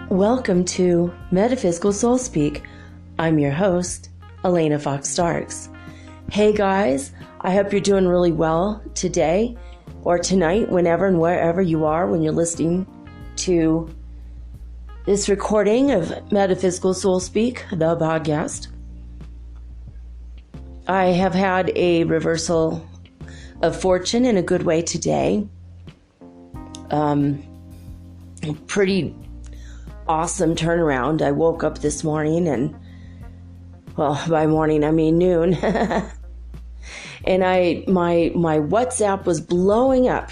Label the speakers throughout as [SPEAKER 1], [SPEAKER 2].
[SPEAKER 1] Welcome to Metaphysical Soul Speak. I'm your host, Elena Fox Starks. Hey guys, I hope you're doing really well today or tonight, whenever and wherever you are when you're listening to this recording of Metaphysical Soul Speak, the podcast. I have had a reversal of fortune in a good way today. Pretty awesome turnaround. I woke up this morning and, well, by morning I mean noon, and my WhatsApp was blowing up.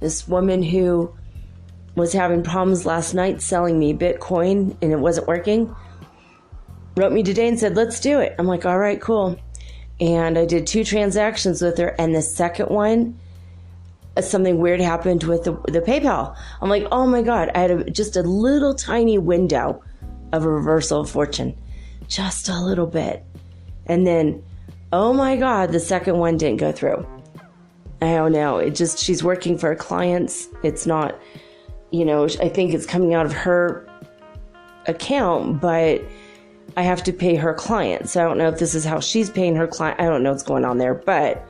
[SPEAKER 1] This woman who was having problems last night selling me Bitcoin and it wasn't working wrote me today and said, let's do it. I'm like, all right, cool. And I did 2 transactions with her, and the second one, something weird happened with the PayPal. I'm like, oh my God, I had just a little tiny window of a reversal of fortune. Just a little bit. And then, oh my God, the second one didn't go through. I don't know. She's working for her clients. It's not, I think it's coming out of her account, but I have to pay her client. So I don't know if this is how she's paying her client. I don't know what's going on there, but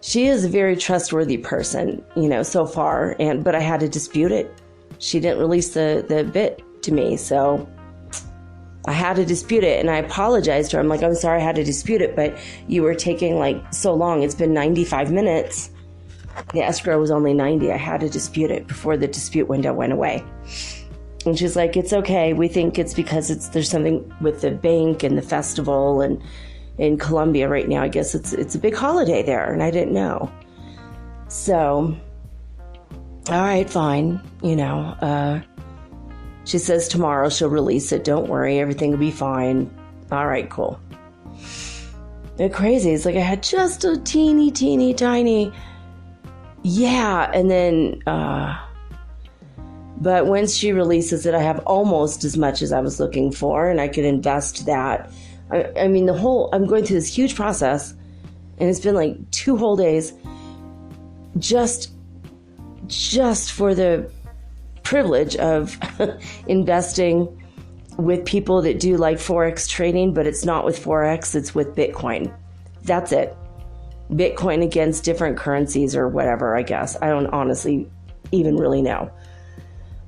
[SPEAKER 1] she is a very trustworthy person, so far, but I had to dispute it. She didn't release the bit to me, so I had to dispute it, and I apologized to her. I'm like, I'm sorry I had to dispute it, but you were taking so long. It's been 95 minutes. The escrow was only 90. I had to dispute it before the dispute window went away. And she's like, it's okay. We think it's because there's something with the bank and the festival, and in Colombia right now, I guess it's a big holiday there, and I didn't know. So, all right, fine. She says tomorrow she'll release it. Don't worry, everything will be fine. All right, cool. It's crazy. It's like I had just a teeny tiny, yeah, and then, but once she releases it, I have almost as much as I was looking for, and I could invest that. I mean, I'm going through this huge process, and it's been 2 whole days just for the privilege of investing with people that do Forex trading, but it's not with Forex, it's with Bitcoin. That's it. Bitcoin against different currencies or whatever, I guess. I don't honestly even really know.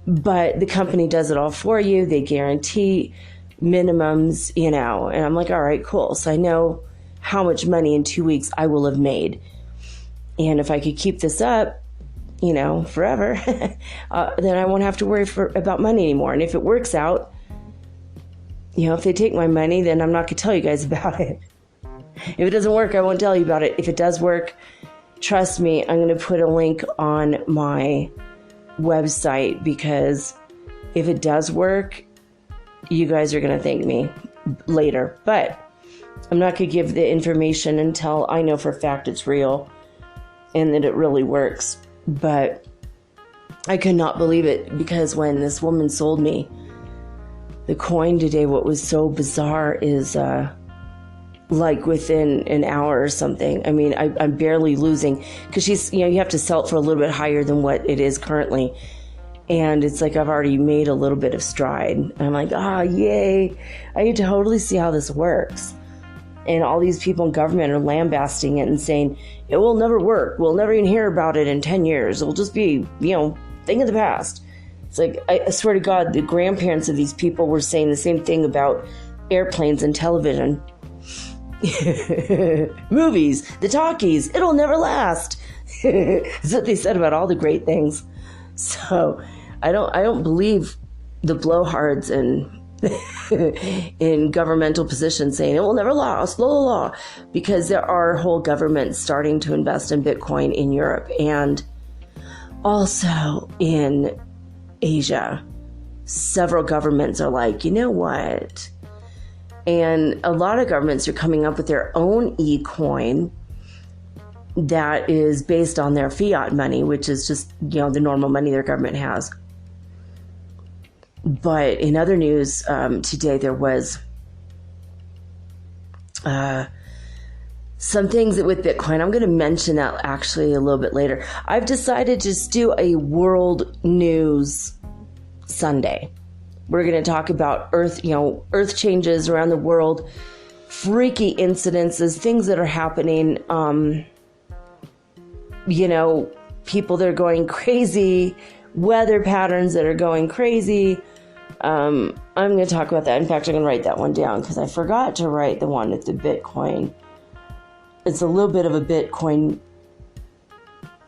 [SPEAKER 1] But the company does it all for you. They guarantee minimums, and I'm like, all right, cool. So I know how much money in 2 weeks I will have made. And if I could keep this up, forever, then I won't have to worry about money anymore. And if it works out, if they take my money, then I'm not going to tell you guys about it. If it doesn't work, I won't tell you about it. If it does work, trust me, I'm going to put a link on my website, because if it does work, you guys are going to thank me later. But I'm not going to give the information until I know for a fact it's real and that it really works. But I could not believe it, because when this woman sold me the coin today, what was so bizarre is within an hour or something. I mean, I'm barely losing, because you have to sell it for a little bit higher than what it is currently. And it's I've already made a little bit of stride. And I'm like, yay. I get to totally see how this works. And all these people in government are lambasting it and saying, it will never work. We'll never even hear about it in 10 years. It'll just be, thing of the past. It's I swear to God, the grandparents of these people were saying the same thing about airplanes and television. Movies, the talkies, it'll never last. That's what they said about all the great things. So I don't believe the blowhards and in governmental positions saying it will never last, blah, blah, blah, because there are whole governments starting to invest in Bitcoin in Europe and also in Asia. Several governments are like, you know what? And a lot of governments are coming up with their own e-coin that is based on their fiat money, which is just, the normal money their government has. But in other news, today there was some things with Bitcoin. I'm going to mention that actually a little bit later. I've decided to just do a world news Sunday. We're going to talk about earth changes around the world, freaky incidences, things that are happening, people that are going crazy, weather patterns that are going crazy. I'm going to talk about that. In fact, I'm going to write that one down because I forgot to write the one with the Bitcoin. It's a little bit of a Bitcoin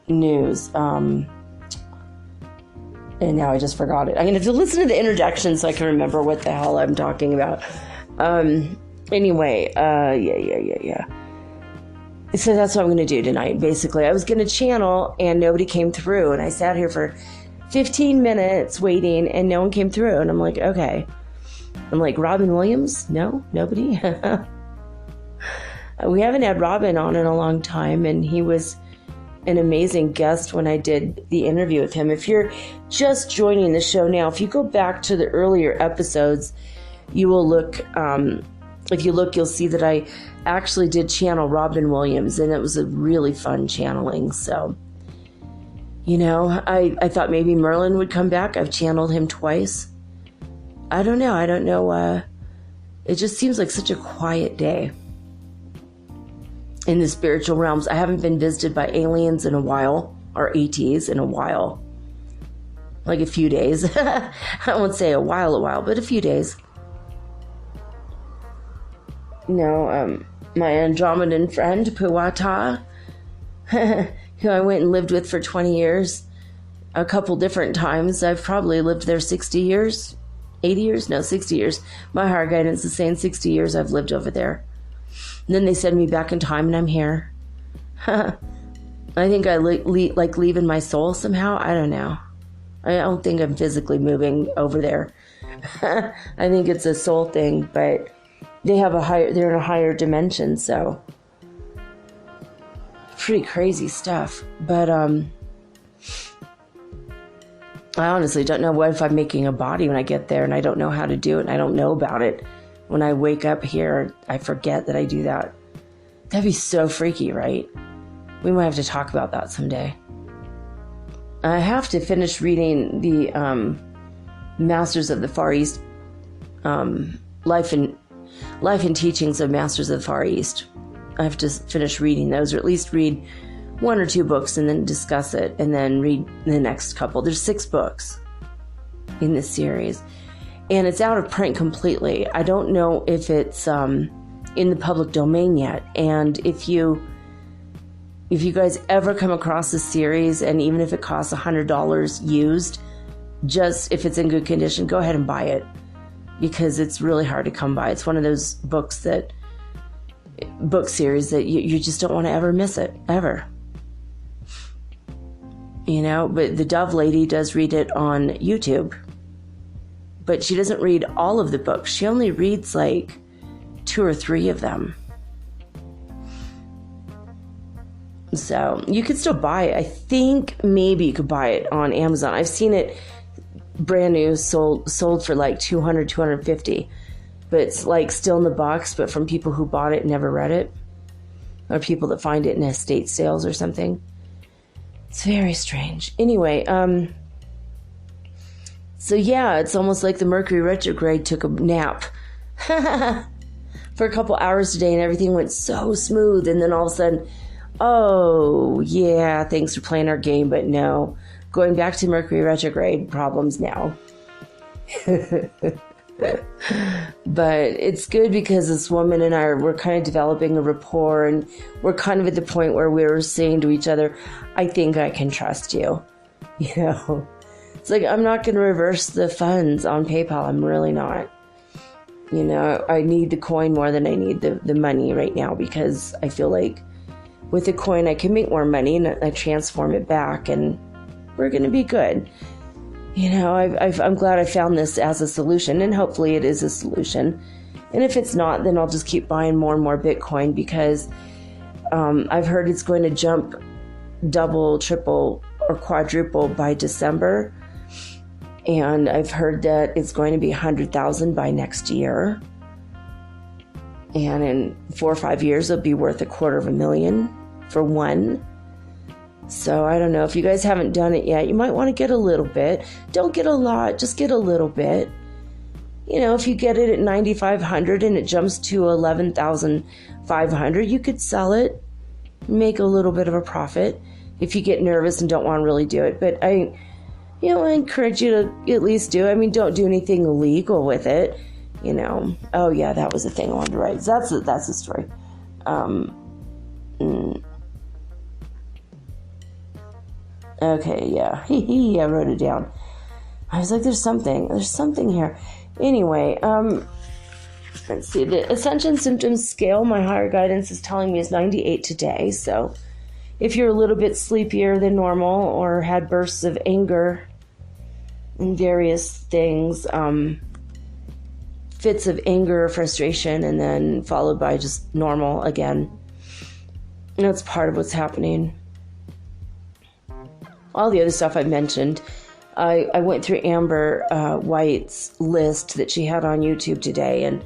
[SPEAKER 1] news. And now I just forgot it. I'm going to have to listen to the introduction so I can remember what the hell I'm talking about. Anyway, yeah. So that's what I'm going to do tonight. Basically, I was going to channel and nobody came through. And I sat here for 15 minutes waiting and no one came through. And I'm like, okay. I'm like, Robin Williams? No, nobody. We haven't had Robin on in a long time. And he was an amazing guest when I did the interview with him. If you're just joining the show now, if you go back to the earlier episodes, you will look, if you look, you'll see that I actually did channel Robin Williams, and it was a really fun channeling. So, I thought maybe Merlin would come back. I've channeled him twice. I don't know. It just seems like such a quiet day in the spiritual realms. I haven't been visited by aliens in a while, or ATs in a while. Like a few days. I won't say a while, but a few days. My Andromedan friend, Puwata, who I went and lived with for 20 years, a couple different times. I've probably lived there 60 years, 80 years? No, 60 years. My higher guidance is saying 60 years I've lived over there. And then they send me back in time and I'm here. I think I like leaving my soul somehow. I don't know. I don't think I'm physically moving over there. I think it's a soul thing, but they're in a higher dimension, so pretty crazy stuff. But I honestly don't know what if I'm making a body when I get there and I don't know how to do it and I don't know about it. When I wake up here, I forget that I do that. That'd be so freaky, right? We might have to talk about that someday. I have to finish reading the Masters of the Far East, Life and Teachings of Masters of the Far East. I have to finish reading those, or at least read one or two books and then discuss it, and then read the next couple. There's 6 books in this series. And it's out of print completely. I don't know if it's in the public domain yet. And if you guys ever come across this series, and even if it costs $100 used, just if it's in good condition, go ahead and buy it, because it's really hard to come by. It's one of those book series that you just don't want to ever miss it, ever. But the Dove Lady does read it on YouTube. But she doesn't read all of the books. She only reads like 2 or 3 of them. So you could still buy it. I think maybe you could buy it on Amazon. I've seen it brand new sold for like $200, $250. But it's like still in the box, but from people who bought it and never read it. Or people that find it in estate sales or something. It's very strange. Anyway, so yeah, it's almost like the Mercury retrograde took a nap for a couple hours today and everything went so smooth. And then all of a sudden, oh yeah, thanks for playing our game, but no, going back to Mercury retrograde problems now. But it's good because this woman and we're kind of developing a rapport, and we're kind of at the point where we're saying to each other, I think I can trust you. It's like, I'm not going to reverse the funds on PayPal. I'm really not. I need the coin more than I need the money right now, because I feel like with the coin I can make more money and I transform it back and we're going to be good. I'm glad I found this as a solution, and hopefully it is a solution. And if it's not, then I'll just keep buying more and more Bitcoin, because I've heard it's going to jump double, triple, or quadruple by December. And I've heard that it's going to be 100,000 by next year. And in 4 or 5 years, it'll be worth $250,000 for one. So I don't know. If you guys haven't done it yet, you might want to get a little bit. Don't get a lot, just get a little bit. If you get it at 9,500 and it jumps to 11,500, you could sell it, make a little bit of a profit if you get nervous and don't want to really do it. But I encourage you to at least do it. I mean, don't do anything illegal with it. Oh yeah, that was the thing I wanted to write. That's the story. Okay, yeah. I wrote it down. I was like, there's something here. Anyway, let's see. The Ascension Symptoms Scale, my higher guidance is telling me, is 98 today. So if you're a little bit sleepier than normal or had bursts of anger and various things, fits of anger, frustration, and then followed by just normal again, that's part of what's happening. All the other stuff I mentioned, I went through Amber White's list that she had on YouTube today, and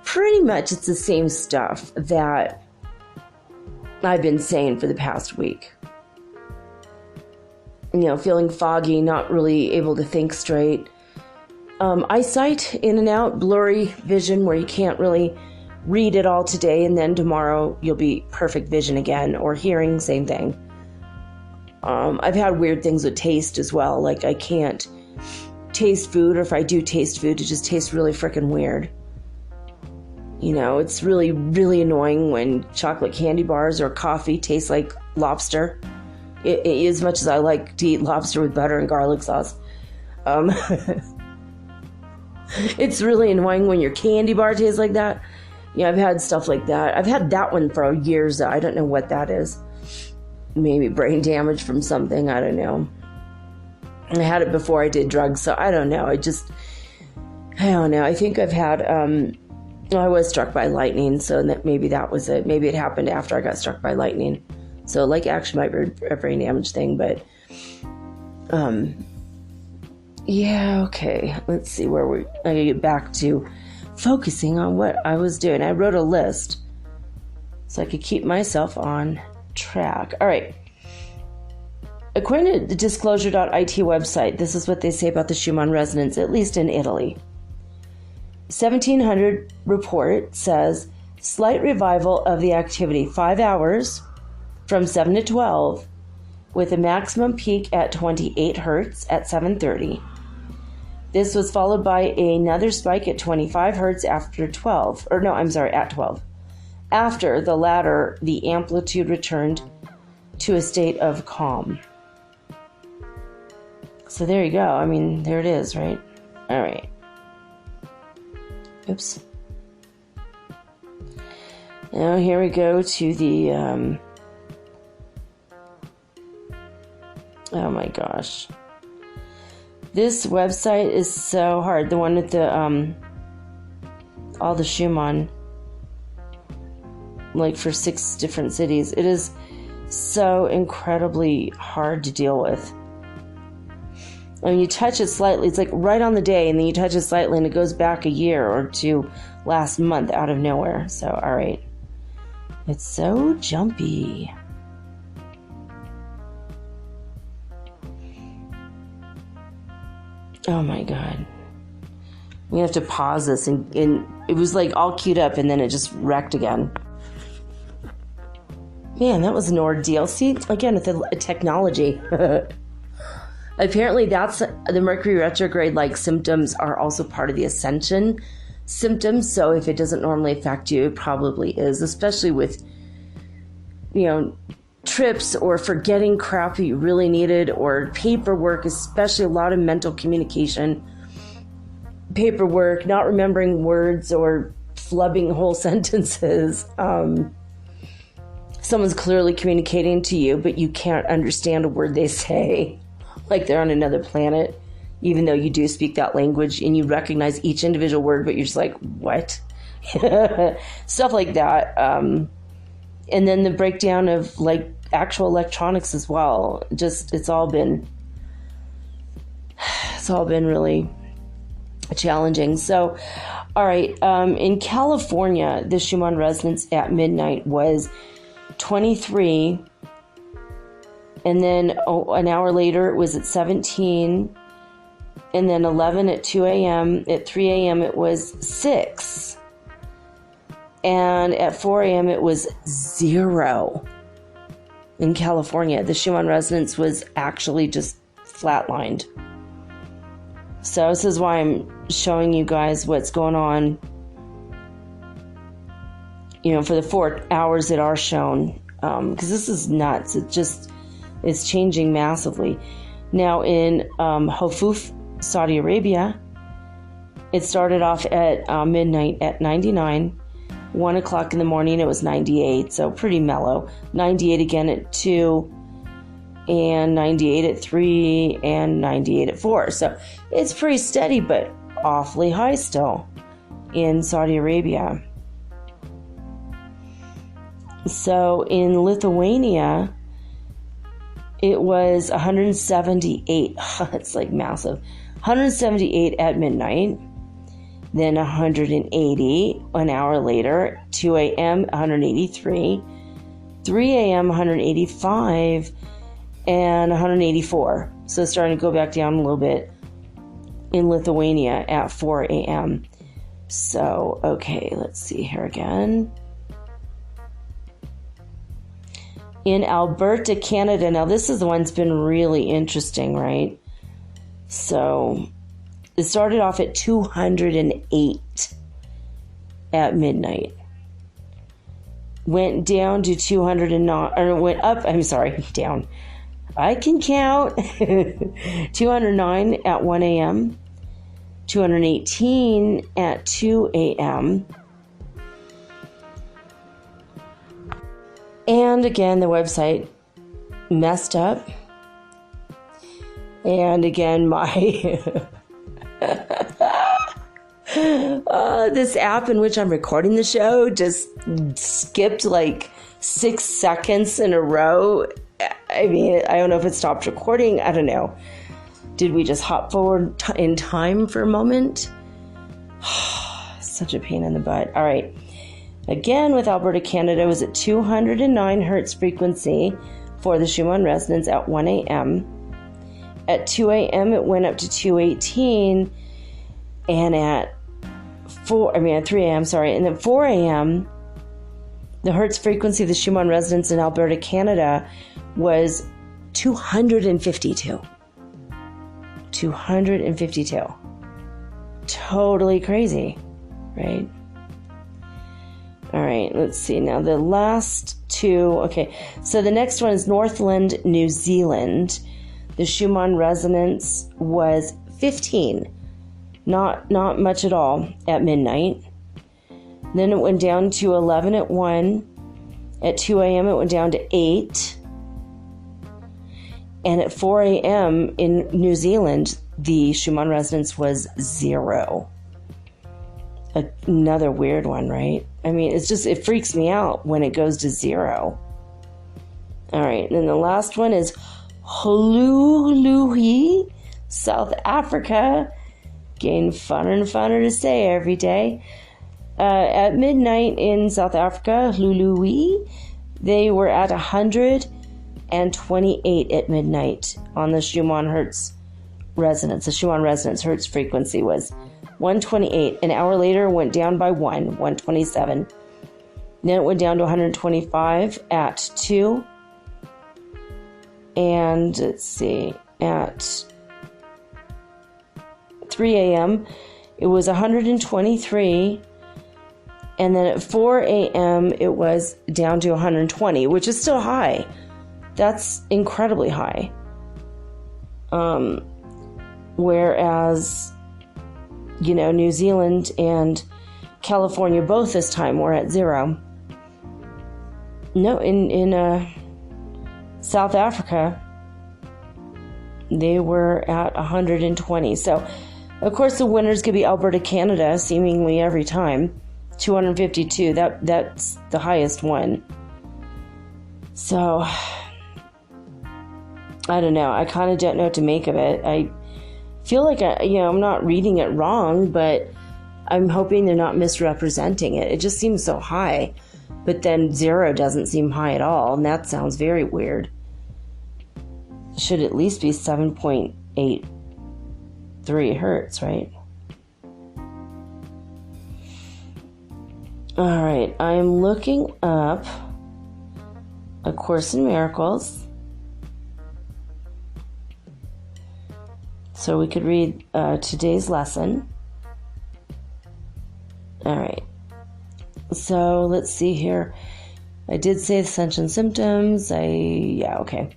[SPEAKER 1] pretty much it's the same stuff that I've been saying for the past week. Feeling foggy, not really able to think straight. Eyesight in and out, blurry vision where you can't really read it all today, and then tomorrow you'll be perfect vision again, or hearing, same thing. I've had weird things with taste as well. Like I can't taste food, or if I do taste food, it just tastes really freaking weird. It's really, really annoying when chocolate candy bars or coffee taste like lobster. As much as I like to eat lobster with butter and garlic sauce. It's really annoying when your candy bar tastes like that. I've had stuff like that. I've had that one for years. I don't know what that is. Maybe brain damage from something. I don't know. I had it before I did drugs, so I don't know. I don't know. I think I've had, I was struck by lightning, so maybe that was it. Maybe it happened after I got struck by lightning. So, actually might be a brain damage thing, but, yeah, okay. Let's see I gotta get back to focusing on what I was doing. I wrote a list so I could keep myself on track. All right. According to the disclosure.it website, this is what they say about the Schumann resonance, at least in Italy. 1700 report says slight revival of the activity, 5 hours from 7 to 12, with a maximum peak at 28 hertz at 7:30. This was followed by another spike at 25 hertz after 12. At 12. After the latter, the amplitude returned to a state of calm. So there you go. I mean, there it is, right? All right. Oops. Now here we go to the, oh my gosh. This website is so hard. The one with the, all the Schumann, for 6 different cities. It is so incredibly hard to deal with. When you touch it slightly, it's right on the day, and then you touch it slightly and it goes back a year or two last month out of nowhere. So, all right. It's so jumpy. Oh my God. We have to pause this, and it was all queued up and then it just wrecked again. Man, that was an ordeal. See, again, with the technology. Apparently, that's the Mercury retrograde symptoms are also part of the ascension symptoms. So if it doesn't normally affect you, it probably is, especially with, trips or forgetting crap that you really needed, or paperwork, especially a lot of mental communication. paperwork, not remembering words or flubbing whole sentences. Someone's clearly communicating to you, but you can't understand a word they say, like they're on another planet, even though you do speak that language and you recognize each individual word, but you're just like, what? Stuff like that. And then the breakdown of like actual electronics as well. Just, it's all been really challenging. So, all right. In California, the Schumann resonance at midnight was 23. And then an hour later, it was at 17. And then 11 at 2 a.m. At 3 a.m., it was 6. And at 4 a.m., it was 0 in California. The Schumann resonance was actually just flatlined. So this is why I'm showing you guys what's going on, for the 4 hours that are shown, because this is nuts. It's changing massively. Now in Hofuf, Saudi Arabia, it started off at midnight at 99. 1 o'clock in the morning, it was 98, so pretty mellow. 98 again at 2, and 98 at 3, and 98 at 4. So it's pretty steady, but awfully high still in Saudi Arabia. So in Lithuania, it was 178. It's like massive. 178 at midnight. Then 180 an hour later. 2 a.m. 183. 3 a.m. 185. And 184. So it's starting to go back down a little bit in Lithuania at 4 a.m. So, okay, let's see here again. In Alberta, Canada, now this is the one that's been really interesting, right? So it started off at 208 at midnight. Went down to 209, or went up, down. I can count. 209 at 1 a.m., 218 at 2 a.m., and again, the website messed up. And again, my this app in which I'm recording the show just skipped like 6 seconds in a row. I mean, I don't know if it stopped recording. I don't know. Did we just hop forward in time for a moment? Such a pain in the butt. All right. Again, with Alberta, Canada, it was at 209 hertz frequency for the Schumann resonance at 1 a.m. At 2 a.m., it went up to 218, and at 3 a.m., and at 4 a.m., the hertz frequency of the Schumann resonance in Alberta, Canada was 252. 252. Totally crazy, right? All right, let's see. Now, the last two. Okay, so the next one is Northland, New Zealand. The Schumann resonance was 15. Not much at all at midnight. Then it went down to 11 at 1. At 2 a.m., it went down to 8. And at 4 a.m. in New Zealand, the Schumann resonance was 0. Another weird one, right? I mean, it freaks me out when it goes to 0. All right, and then the last one is Hulului, South Africa. Getting funner and funner to say every day. At midnight in South Africa, Hulului, they were at 128 at midnight on the Schumann hertz resonance. The Schumann resonance hertz frequency was 128. An hour later, went down by 127. Then it went down to 125 at 2. And let's see, at 3 a.m., it was 123. And then at 4 a.m., it was down to 120, which is still high. That's incredibly high. Whereas New Zealand and California both this time were at 0. No, in South Africa, they were at 120. So, of course, the winners could be Alberta, Canada, seemingly every time. 252. That's the highest one. So, I don't know. I kind of don't know what to make of it. I feel like I'm not reading it wrong, but I'm hoping they're not misrepresenting it. It just seems so high. But then 0 doesn't seem high at all, and that sounds very weird. It should at least be 7.83 hertz, right? All right, I'm looking up A Course in Miracles. So we could read today's lesson. All right. So let's see here. I did say ascension symptoms. Okay.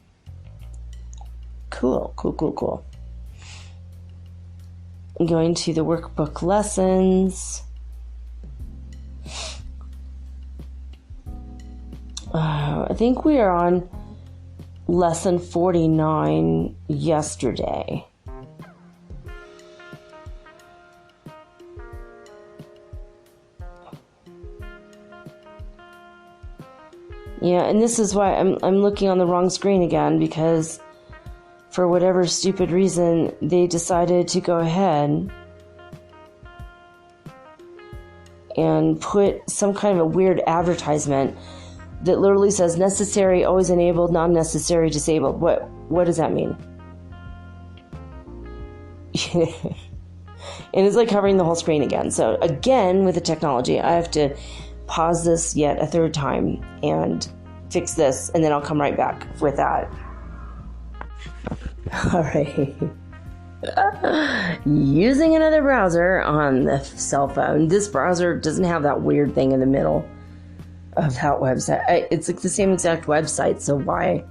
[SPEAKER 1] Cool. I'm going to the workbook lessons. I think we are on lesson 49 yesterday. Yeah, and this is why I'm looking on the wrong screen again, because for whatever stupid reason, they decided to go ahead and put some kind of a weird advertisement that literally says necessary, always enabled, non-necessary, disabled. What does that mean? And it's like covering the whole screen again. So again, with the technology, I have to pause this yet a third time and fix this, and then I'll come right back with that. All right. Using another browser on the cell phone. This browser doesn't have that weird thing in the middle of that website. It's like the same exact website, so why?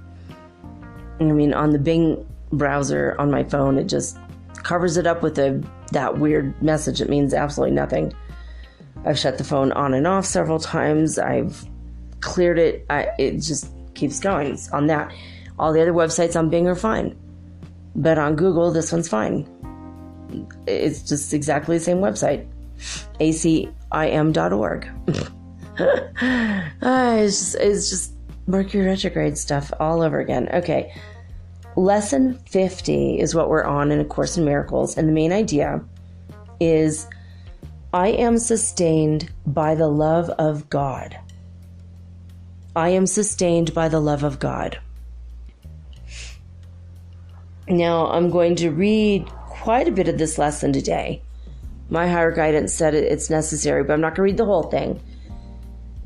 [SPEAKER 1] I mean, on the Bing browser on my phone, it just covers it up with that weird message. It means absolutely nothing. I've shut the phone on and off several times. I've cleared it. It just keeps going. It's on that. All the other websites on Bing are fine. But on Google, this one's fine. It's just exactly the same website. acim.org. It's just Mercury retrograde stuff all over again. Okay. Lesson 50 is what we're on in A Course in Miracles. And the main idea is I am sustained by the love of God. I am sustained by the love of God. Now, I'm going to read quite a bit of this lesson today. My higher guidance said it's necessary, but I'm not going to read the whole thing.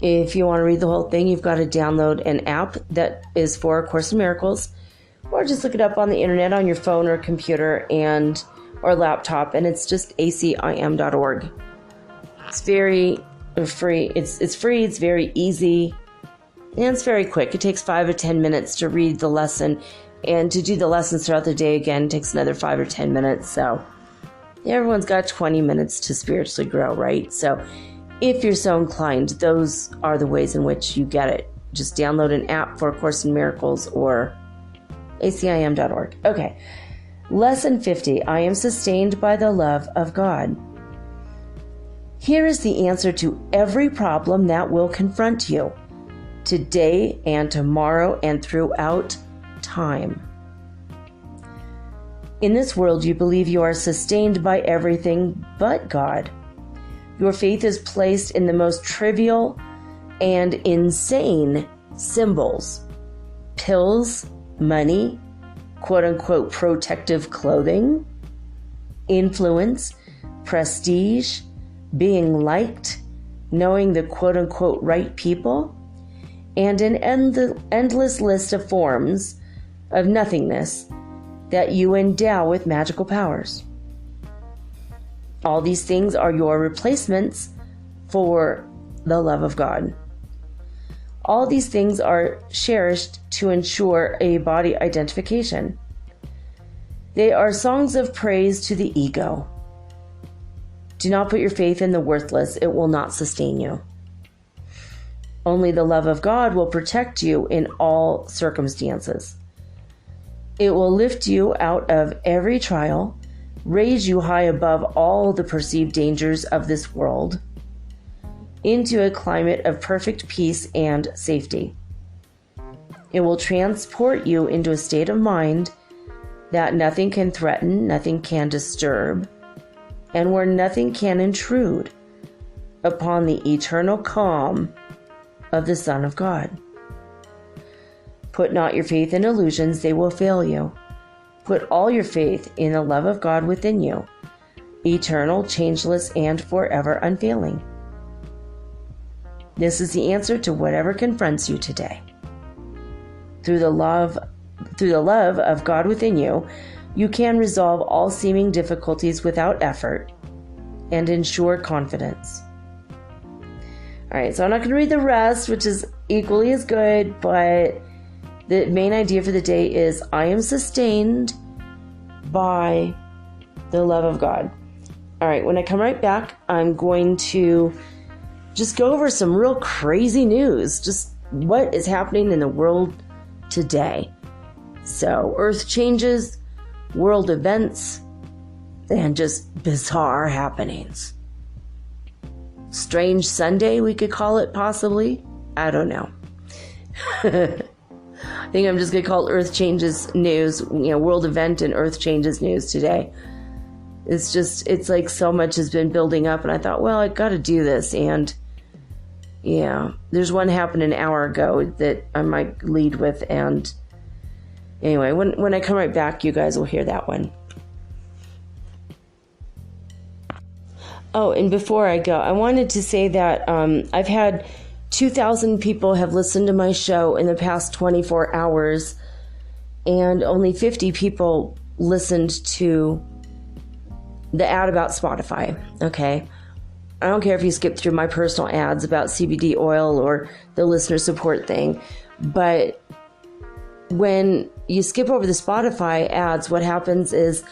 [SPEAKER 1] If you want to read the whole thing, you've got to download an app that is for A Course in Miracles, or just look it up on the internet on your phone or computer or laptop, and it's just acim.org. It's very free. It's free. It's very easy, and it's very quick. It takes 5 or 10 minutes to read the lesson, and to do the lessons throughout the day again takes another 5 or 10 minutes. So everyone's got 20 minutes to spiritually grow, right? So if you're so inclined, those are the ways in which you get it. Just download an app for A Course in Miracles or acim.org. Okay. Lesson 50. I am sustained by the love of God. Here is the answer to every problem that will confront you today and tomorrow and throughout time. In this world, you believe you are sustained by everything but God. Your faith is placed in the most trivial and insane symbols: pills, money, quote-unquote protective clothing, influence, prestige, being liked, knowing the quote-unquote right people, and an endless list of forms of nothingness that you endow with magical powers. All these things are your replacements for the love of God. All these things are cherished to ensure a body identification. They are songs of praise to the ego. Do not put your faith in the worthless. It will not sustain you. Only the love of God will protect you in all circumstances. It will lift you out of every trial, raise you high above all the perceived dangers of this world, into a climate of perfect peace and safety. It will transport you into a state of mind that nothing can threaten, nothing can disturb, and where nothing can intrude upon the eternal calm of the Son of God. Put not your faith in illusions, they will fail you. Put all your faith in the love of God within you, eternal, changeless, and forever unfailing. This is the answer to whatever confronts you today. Through the love of God within you, you can resolve all seeming difficulties without effort and ensure confidence. All right, so I'm not going to read the rest, which is equally as good, but the main idea for the day is I am sustained by the love of God. All right, when I come right back, I'm going to just go over some real crazy news, just what is happening in the world today. So, earth changes, world events, and just bizarre happenings. Strange Sunday, we could call it possibly. I don't know. I think I'm just going to call it Earth Changes News, world event and Earth Changes News today. It's like so much has been building up, and I thought, well, I got to do this. And yeah, there's one happened an hour ago that I might lead with. And anyway, when I come right back, you guys will hear that one. Oh, and before I go, I wanted to say that I've had 2,000 people have listened to my show in the past 24 hours, and only 50 people listened to the ad about Spotify, okay? I don't care if you skip through my personal ads about CBD oil or the listener support thing, but when you skip over the Spotify ads, what happens is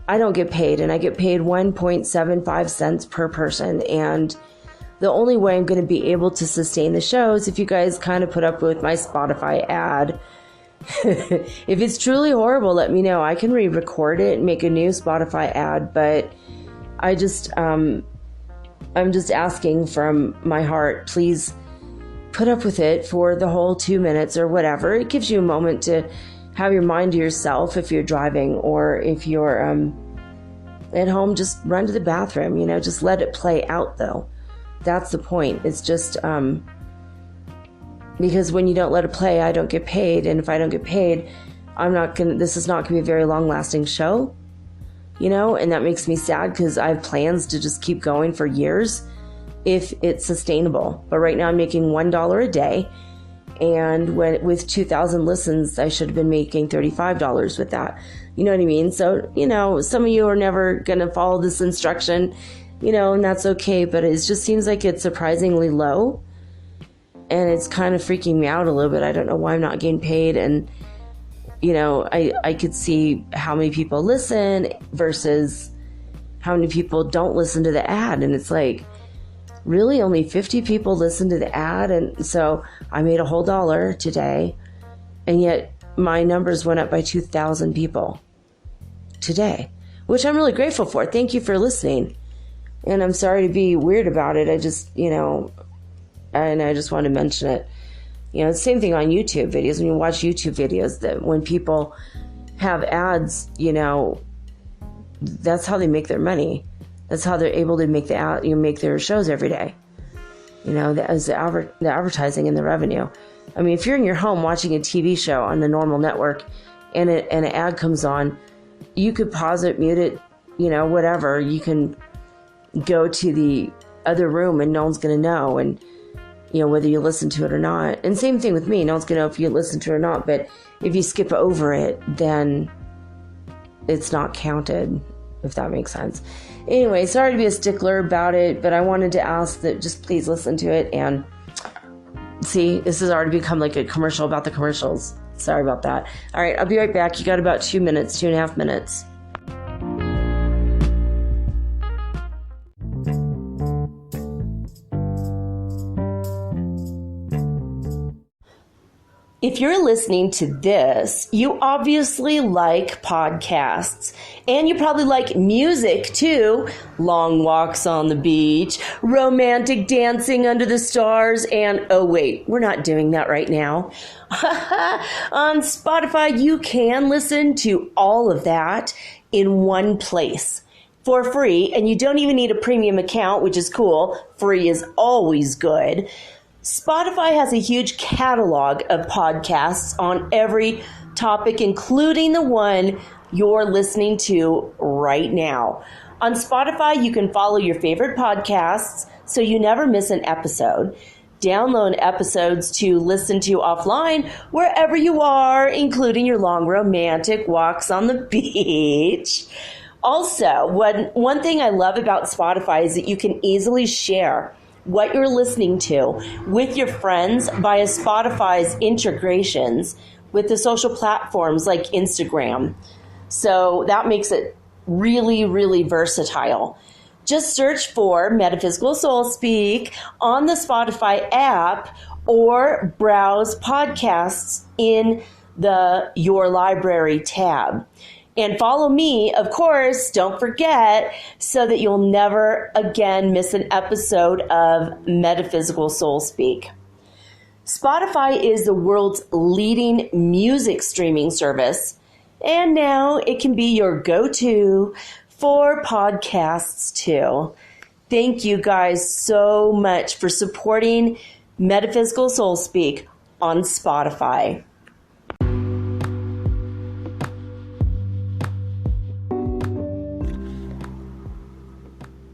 [SPEAKER 1] I don't get paid, and I get paid 1.75 cents per person. And the only way I'm going to be able to sustain the show is if you guys kind of put up with my Spotify ad. If it's truly horrible, let me know. I can re-record it and make a new Spotify ad, but I'm just asking from my heart, please put up with it for the whole 2 minutes or whatever. It gives you a moment to have your mind to yourself if you're driving, or if you're at home, just run to the bathroom, just let it play out though. That's the point. It's just because when you don't let it play, I don't get paid. And if I don't get paid, this is not going to be a very long lasting show, and that makes me sad because I have plans to just keep going for years if it's sustainable. But right now I'm making $1 a day. And with 2,000 listens, I should have been making $35 with that. You know what I mean? So, some of you are never going to follow this instruction, and that's okay. But it just seems like it's surprisingly low. And it's kind of freaking me out a little bit. I don't know why I'm not getting paid. And, I could see how many people listen versus how many people don't listen to the ad. And it's like, really, only 50 people listen to the ad, and so I made a whole $1 today, and yet my numbers went up by 2,000 people today, which I'm really grateful for. Thank you for listening, and I'm sorry to be weird about it. I just, and I just want to mention it. The same thing on YouTube videos. When you watch YouTube videos, that when people have ads, that's how they make their money. That's how they're able to make make their shows every day. That is the advertising and the revenue. I mean, if you're in your home watching a TV show on the normal network and an ad comes on, you could pause it, mute it, whatever. You can go to the other room and no one's going to know, and whether you listen to it or not. And same thing with me. No one's going to know if you listen to it or not, but if you skip over it, then it's not counted, if that makes sense. Anyway, sorry to be a stickler about it, but I wanted to ask that just please listen to it. And see, this has already become like a commercial about the commercials. Sorry about that. All right, I'll be right back. You got about 2.5 minutes. If you're listening to this, you obviously like podcasts, and you probably like music too. Long walks on the beach, romantic dancing under the stars, and oh wait, we're not doing that right now. On Spotify, you can listen to all of that in one place for free, and you don't even need a premium account, which is cool. Free is always good. Spotify has a huge catalog of podcasts on every topic, including the one you're listening to right now. On Spotify, you can follow your favorite podcasts so you never miss an episode. Download episodes to listen to offline wherever you are, including your long romantic walks on the beach. Also, one thing I love about Spotify is that you can easily share what you're listening to with your friends via Spotify's integrations with the social platforms like Instagram. So that makes it really, really versatile. Just search for Metaphysical Soul Speak on the Spotify app or browse podcasts in the Your Library tab. And follow me, of course, don't forget, so that you'll never again miss an episode of Metaphysical Soul Speak. Spotify is the world's leading music streaming service, and now it can be your go-to for podcasts too. Thank you guys so much for supporting Metaphysical Soul Speak on Spotify.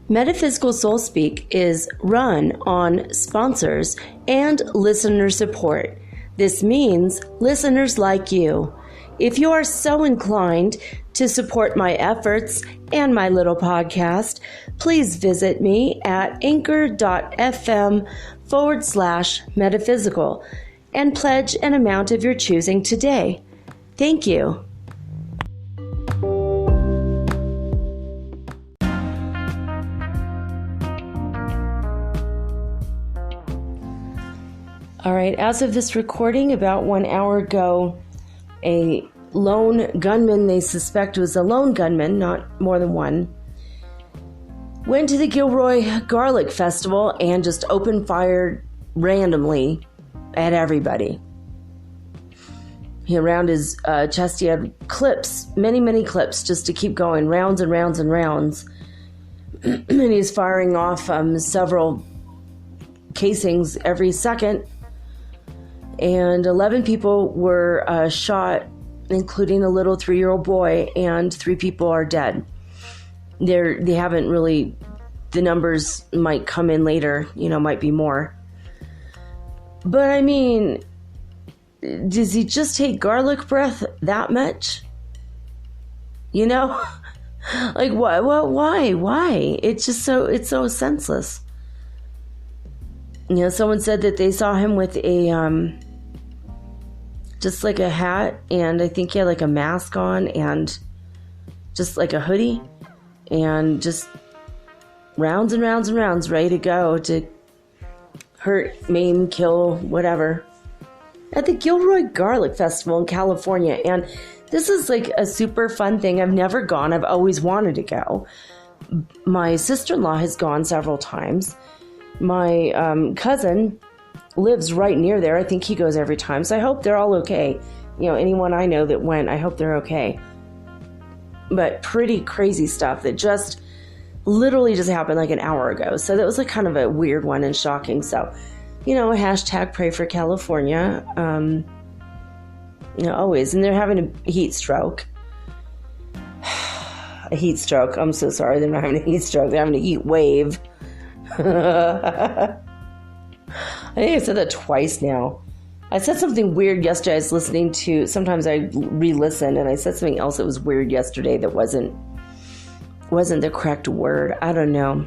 [SPEAKER 1] Metaphysical Soul Speak is run on sponsors and listener support. This means listeners like you. If you are so inclined to support my efforts and my little podcast, please visit me at anchor.fm/metaphysical and pledge an amount of your choosing today. Thank you. All right, as of this recording, about 1 hour ago, a lone gunman, they suspect was a lone gunman, not more than one, went to the Gilroy Garlic Festival and just opened fire randomly at everybody. Around his chest, he had clips, many clips, just to keep going, rounds and rounds and rounds. And he's firing off several casings every second. And 11 people were shot, including a little 3-year-old boy, and 3 people are dead. They haven't really, the numbers might come in later, might be more. But I mean, does he just hate garlic breath that much? Like what, why? It's so senseless. Someone said that they saw him with a, just like a hat, and I think he had like a mask on and just like a hoodie, and just rounds and rounds and rounds, ready to go to hurt, maim, kill, whatever. At the Gilroy Garlic Festival in California, and this is like a super fun thing. I've never gone. I've always wanted to go. My sister-in-law has gone several times. My cousin lives right near there. I think he goes every time. So I hope they're all okay. Anyone I know that went, I hope they're okay. But pretty crazy stuff that just literally just happened like an hour ago. So that was like kind of a weird one and shocking. So, hashtag pray for California. Always. And they're having a heat stroke. A heat stroke. I'm so sorry. They're not having a heat stroke. They're having a heat wave. I think I said that twice now. I said something weird yesterday. I was listening to, sometimes I re-listen, and I said something else that was weird yesterday that wasn't the correct word. I don't know.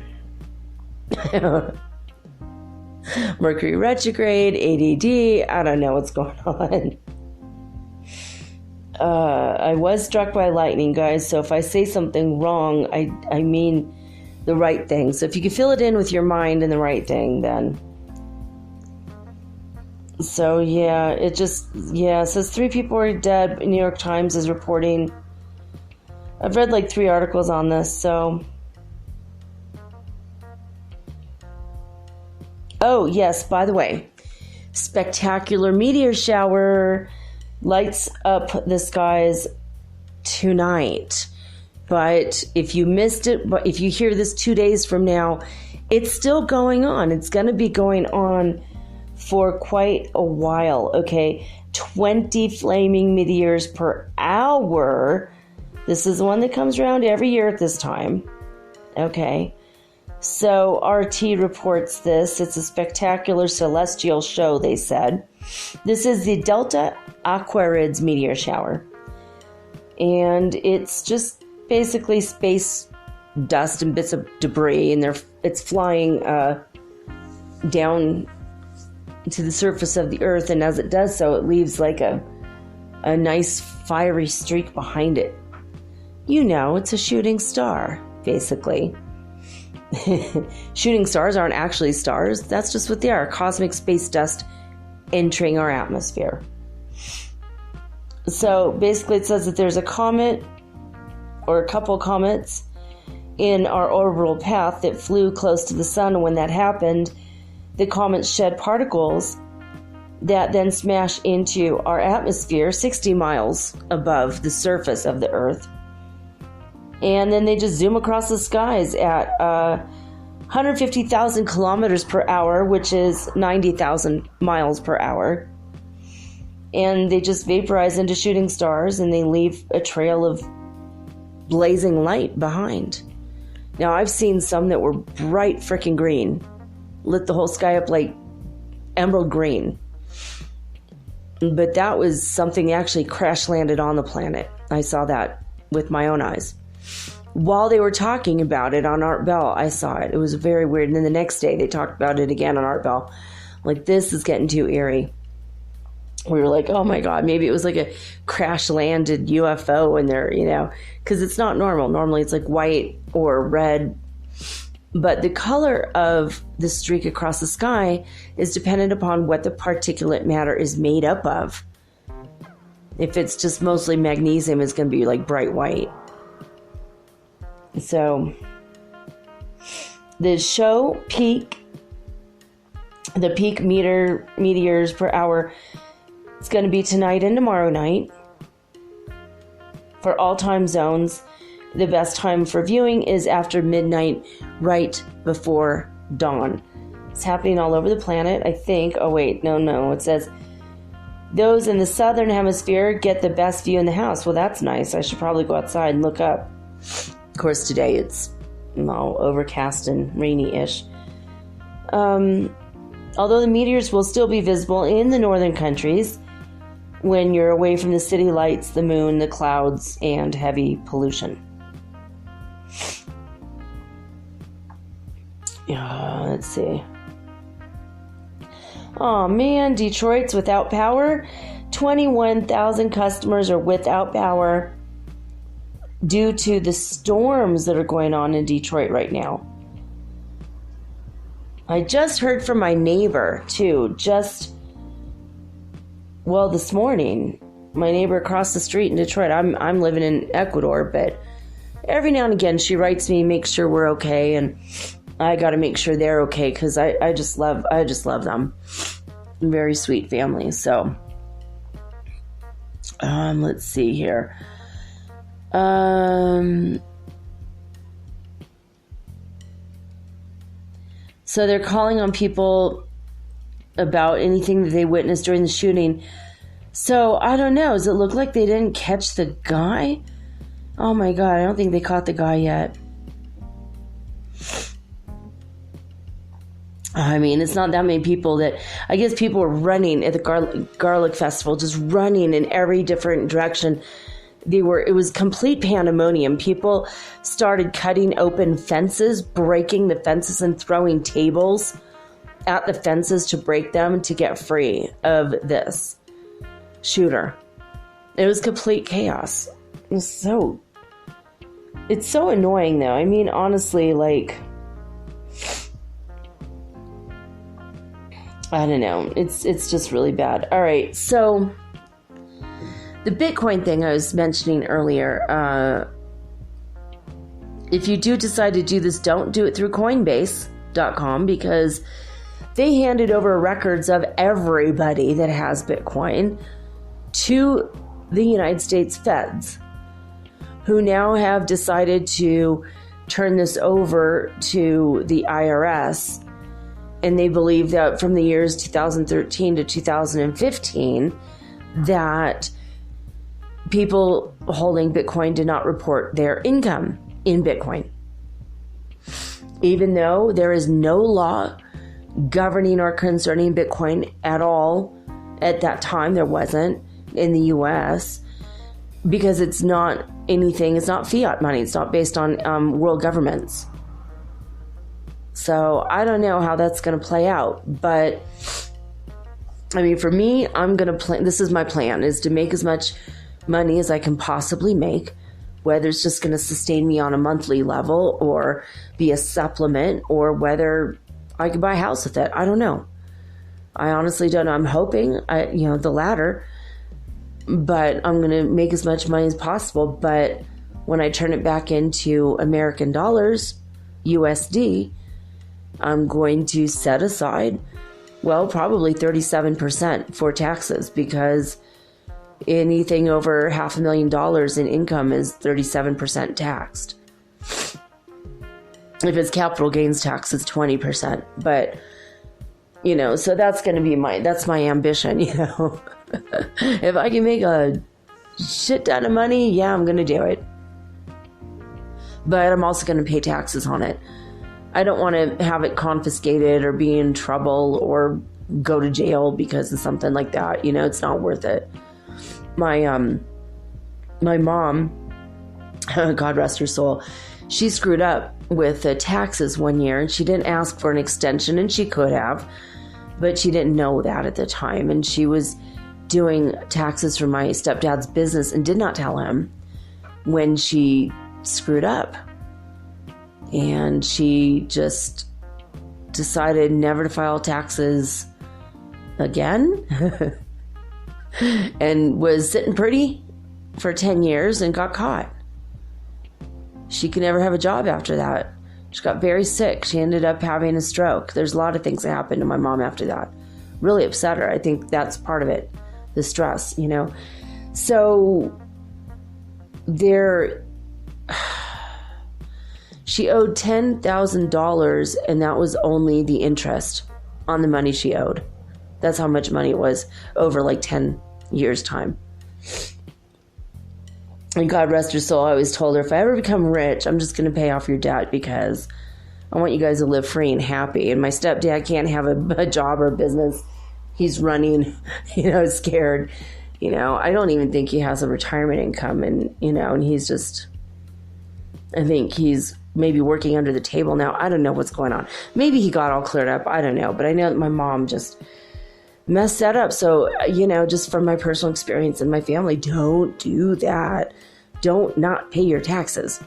[SPEAKER 1] Mercury retrograde, ADD, I don't know what's going on. I was struck by lightning, guys, so if I say something wrong, I mean the right thing. So if you can fill it in with your mind and the right thing, then So yeah, it says 3 people are dead. New York Times is reporting. I've read like 3 articles on this, so. Oh, yes, by the way, spectacular meteor shower lights up the skies tonight. But if you missed it, but if you hear this 2 days from now, it's still going on. It's going to be going on for quite a while, okay? 20 flaming meteors per hour. This is the one that comes around every year at this time, okay? So RT reports this. It's a spectacular celestial show, they said. This is the Delta Aquarids meteor shower. And it's just basically space dust and bits of debris, and it's flying down to the surface of the earth, and as it does so, it leaves like a nice fiery streak behind it. You know, it's a shooting star, basically. Shooting stars aren't actually stars. That's just what they are. Cosmic space dust entering our atmosphere. So basically it says that there's a comet or a couple comets in our orbital path that flew close to the sun, and when that happened, the comets shed particles that then smash into our atmosphere 60 miles above the surface of the earth. And then they just zoom across the skies at 150,000 kilometers per hour, which is 90,000 miles per hour. And they just vaporize into shooting stars, and they leave a trail of blazing light behind. Now, I've seen some that were bright freaking green, lit the whole sky up like emerald green. But that was something that actually crash landed on the planet. I saw that with my own eyes. While they were talking about it on Art Bell, I saw it. It was very weird. And then the next day, they talked about it again on Art Bell. Like, this is getting too eerie. We were like, oh my God, maybe it was like a crash landed UFO in there, you know, because it's not normal. Normally it's like white or red. But the color of the streak across the sky is dependent upon what the particulate matter is made up of. If it's just mostly magnesium, it's going to be like bright white. So the peak meteors per hour, it's going to be tonight and tomorrow night. For all time zones, the best time for viewing is after midnight, right before dawn. It's happening all over the planet, I think. Oh, wait, no. It says, those in the southern hemisphere get the best view in the house. Well, that's nice. I should probably go outside and look up. Of course, today it's all overcast and rainy-ish. Although the meteors will still be visible in the northern countries when you're away from the city lights, the moon, the clouds, and heavy pollution. Let's see. Oh man, Detroit's without power. 21,000 customers are without power due to the storms that are going on in Detroit right now. I just heard from my neighbor too, this morning. My neighbor across the street in Detroit. I'm living in Ecuador, but every now and again she writes me, makes sure we're okay, and I got to make sure they're okay because I just love them. Very sweet family. So, let's see here. So they're calling on people about anything that they witnessed during the shooting. So I don't know. Does it look like they didn't catch the guy? Oh my God, I don't think they caught the guy yet. I mean, it's not that many people that, I guess people were running at the Garlic Festival, just running in every different direction. It was complete pandemonium. People started cutting open fences, breaking the fences and throwing tables at the fences to break them to get free of this shooter. It was complete chaos. It's so annoying though. I mean, honestly, like, I don't know. It's just really bad. All right. So the Bitcoin thing I was mentioning earlier, if you do decide to do this, don't do it through Coinbase.com, because they handed over records of everybody that has Bitcoin to the United States feds, who now have decided to turn this over to the IRS. And they believe that from the years 2013 to 2015, that people holding Bitcoin did not report their income in Bitcoin. Even though there is no law governing or concerning Bitcoin at all at that time, there wasn't in the US, because it's not anything, it's not fiat money, it's not based on world governments. So I don't know how that's going to play out, but I mean, for me, I'm going to plan. This is my plan, is to make as much money as I can possibly make, whether it's just going to sustain me on a monthly level or be a supplement, or whether I could buy a house with it. I don't know. I honestly don't know. I'm hoping, the latter, but I'm going to make as much money as possible. But when I turn it back into American dollars, USD, I'm going to set aside, probably 37% for taxes, because anything over $500,000 in income is 37% taxed. If it's capital gains tax, it's 20%. But, so that's going to be that's my ambition, If I can make a shit ton of money, yeah, I'm going to do it. But I'm also going to pay taxes on it. I don't want to have it confiscated or be in trouble or go to jail because of something like that. It's not worth it. My mom, God rest her soul, she screwed up with the taxes one year, and she didn't ask for an extension, and she could have, but she didn't know that at the time. And she was doing taxes for my stepdad's business and did not tell him when she screwed up. And she just decided never to file taxes again and was sitting pretty for 10 years and got caught. She could never have a job after that. She got very sick. She ended up having a stroke. There's a lot of things that happened to my mom after that. Really upset her. I think that's part of it, the stress, So she owed $10,000, and that was only the interest on the money she owed. That's how much money it was over 10 years' time. And God rest her soul, I always told her, if I ever become rich, I'm just going to pay off your debt, because I want you guys to live free and happy. And my stepdad can't have a job or a business. He's running, scared. I don't even think he has a retirement income. And, and he's just, I think he's maybe working under the table now. I don't know what's going on. Maybe he got all cleared up. I don't know. But I know that my mom just messed that up. So, just from my personal experience and my family, don't do that. Don't not pay your taxes.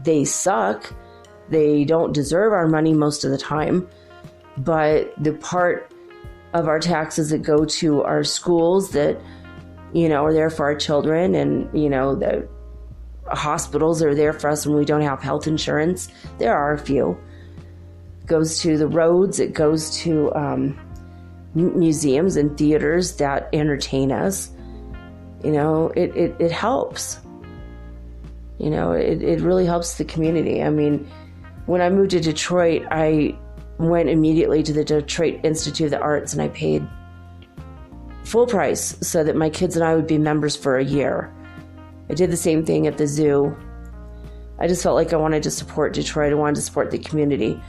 [SPEAKER 1] They suck. They don't deserve our money most of the time. But the part of our taxes that go to our schools that, are there for our children, and, the hospitals are there for us when we don't have health insurance. There are a few. It goes to the roads. It goes to museums and theaters that entertain us. It helps. It really helps the community. I mean, when I moved to Detroit, I went immediately to the Detroit Institute of the Arts, and I paid full price so that my kids and I would be members for a year. I did the same thing at the zoo. I just felt like I wanted to support Detroit. I wanted to support the community.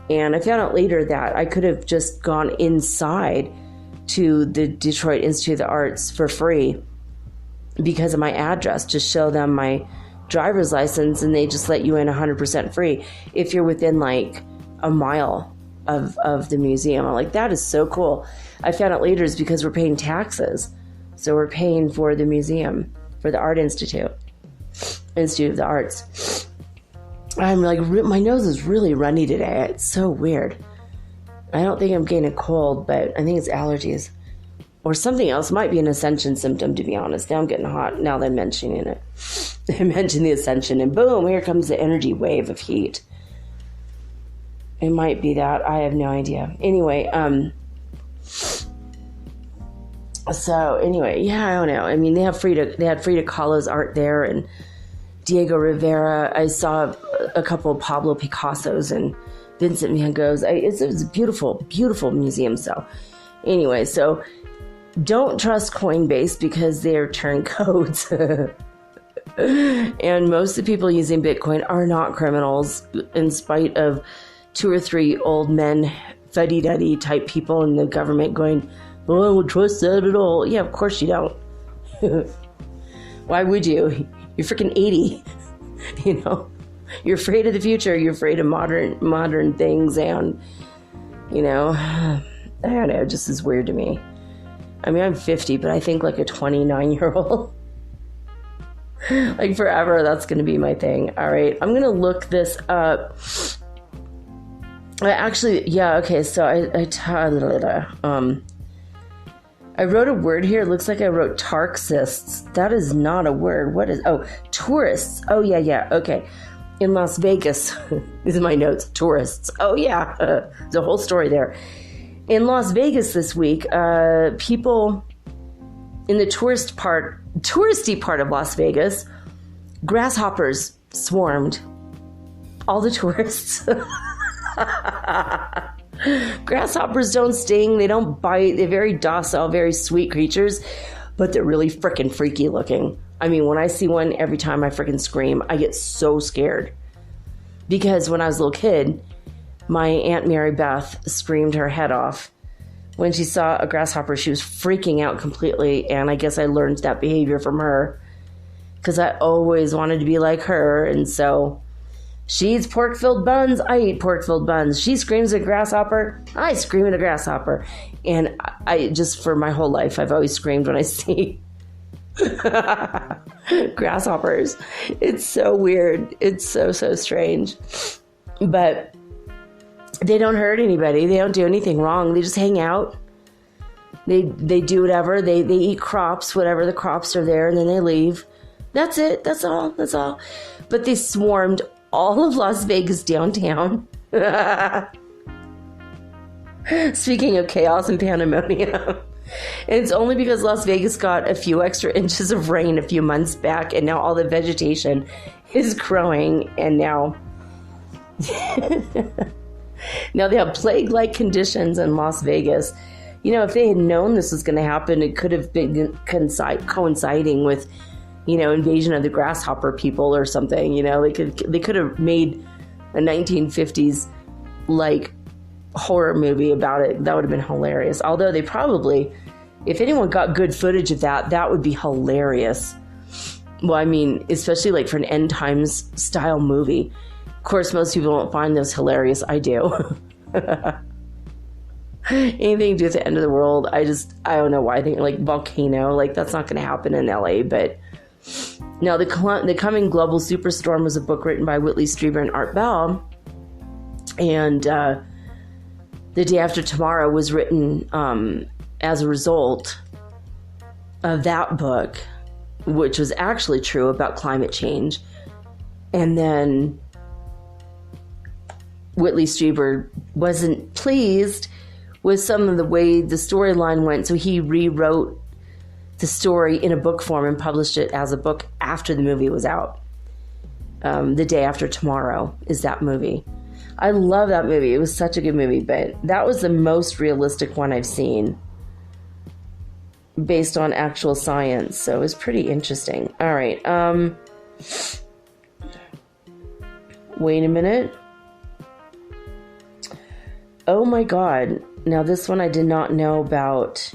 [SPEAKER 1] And I found out later that I could have just gone inside to the Detroit Institute of the Arts for free because of my address. Just show them my driver's license, and they just let you in 100% free if you're within a mile of the museum. I'm like, that is so cool. I found out later it's because we're paying taxes. So we're paying for the museum, for the Art Institute of the Arts. I'm my nose is really runny today. It's so weird. I don't think I'm getting a cold, but I think it's allergies. Or something else. Might be an ascension symptom, to be honest. Now I'm getting hot now that I'm mentioning it. I mentioned the ascension, and boom, here comes the energy wave of heat. It might be that. I have no idea. Anyway, so anyway, yeah, I don't know. I mean, they had Frida Kahlo's art there, and Diego Rivera. I saw a couple of Pablo Picasso's and Vincent Van Gogh's. It was a beautiful, beautiful museum. So anyway, so don't trust Coinbase because they're turncoats. And most of the people using Bitcoin are not criminals, in spite of 2 or 3 old men, fuddy-duddy type people in the government going, "Oh, I don't trust that at all." Yeah, of course you don't. Why would you? You're freaking 80. You know, you're afraid of the future. You're afraid of modern things, and you know, I don't know. It just is weird to me. I mean, I'm 50, but I think like a 29-year-old. Like forever, that's going to be my thing. All right, I'm going to look this up. Actually, yeah, okay, so I wrote a word here. It looks like I wrote Tarxists. That is not a word. What is, tourists. Oh, yeah, okay. In Las Vegas, these are my notes, tourists. Oh, yeah, there's a whole story there. In Las Vegas this week, people in the touristy part of Las Vegas, grasshoppers swarmed all the tourists. Grasshoppers don't sting, they don't bite, they're very docile, very sweet creatures, but they're really freaking freaky looking. I mean, when I see one, every time I freaking scream. I get so scared. Because when I was a little kid, my Aunt Mary Beth screamed her head off when she saw a grasshopper. She was freaking out completely, and I guess I learned that behavior from her because I always wanted to be like her. And so she eats pork-filled buns, I eat pork-filled buns. She screams at a grasshopper, I scream at a grasshopper. And I just, for my whole life, I've always screamed when I see grasshoppers. It's so weird. It's so strange. But they don't hurt anybody. They don't do anything wrong. They just hang out. They do whatever. They eat crops, whatever the crops are there, and then they leave. That's it. That's all. But they swarmed all of Las Vegas downtown. Speaking of chaos and pandemonium. And it's only because Las Vegas got a few extra inches of rain a few months back, and now all the vegetation is growing, and now they have plague-like conditions in Las Vegas. You know, if they had known this was going to happen, it could have been coinciding with, you know, invasion of the grasshopper people or something. You know, they could have made a 1950s like horror movie about it. That would have been hilarious. Although they probably, if anyone got good footage of that would be hilarious. Well, I mean, especially like for an end times style movie. Of course, most people won't find those hilarious. I do. Anything to do with the end of the world, I don't know why. I think like volcano, like that's not going to happen in LA. But now, The Coming Global Superstorm was a book written by Whitley Strieber and Art Bell, and The Day After Tomorrow was written as a result of that book, which was actually true about climate change. And then Whitley Strieber wasn't pleased with some of the way the storyline went, so he rewrote the story in a book form and published it as a book after the movie was out. The Day After Tomorrow is that movie. I love that movie. It was such a good movie, but that was the most realistic one I've seen based on actual science, so it was pretty interesting. All right. Wait a minute. Oh my God. Now this one I did not know about.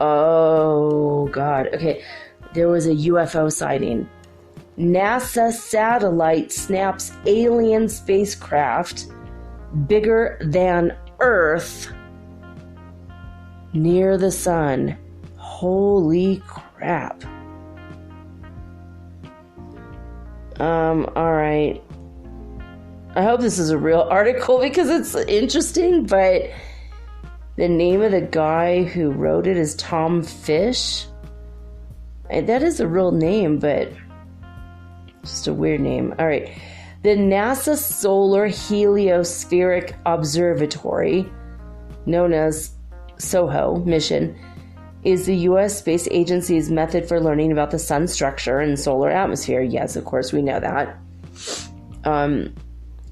[SPEAKER 1] Oh God. Okay. There was a UFO sighting. NASA satellite snaps alien spacecraft bigger than Earth near the sun. Holy crap. All right. I hope this is a real article because it's interesting, but the name of the guy who wrote it is Tom Fish. And that is a real name, but just a weird name. All right. The NASA Solar Heliospheric Observatory, known as SOHO mission, is the U.S. space agency's method for learning about the sun's structure and solar atmosphere. Yes, of course, we know that.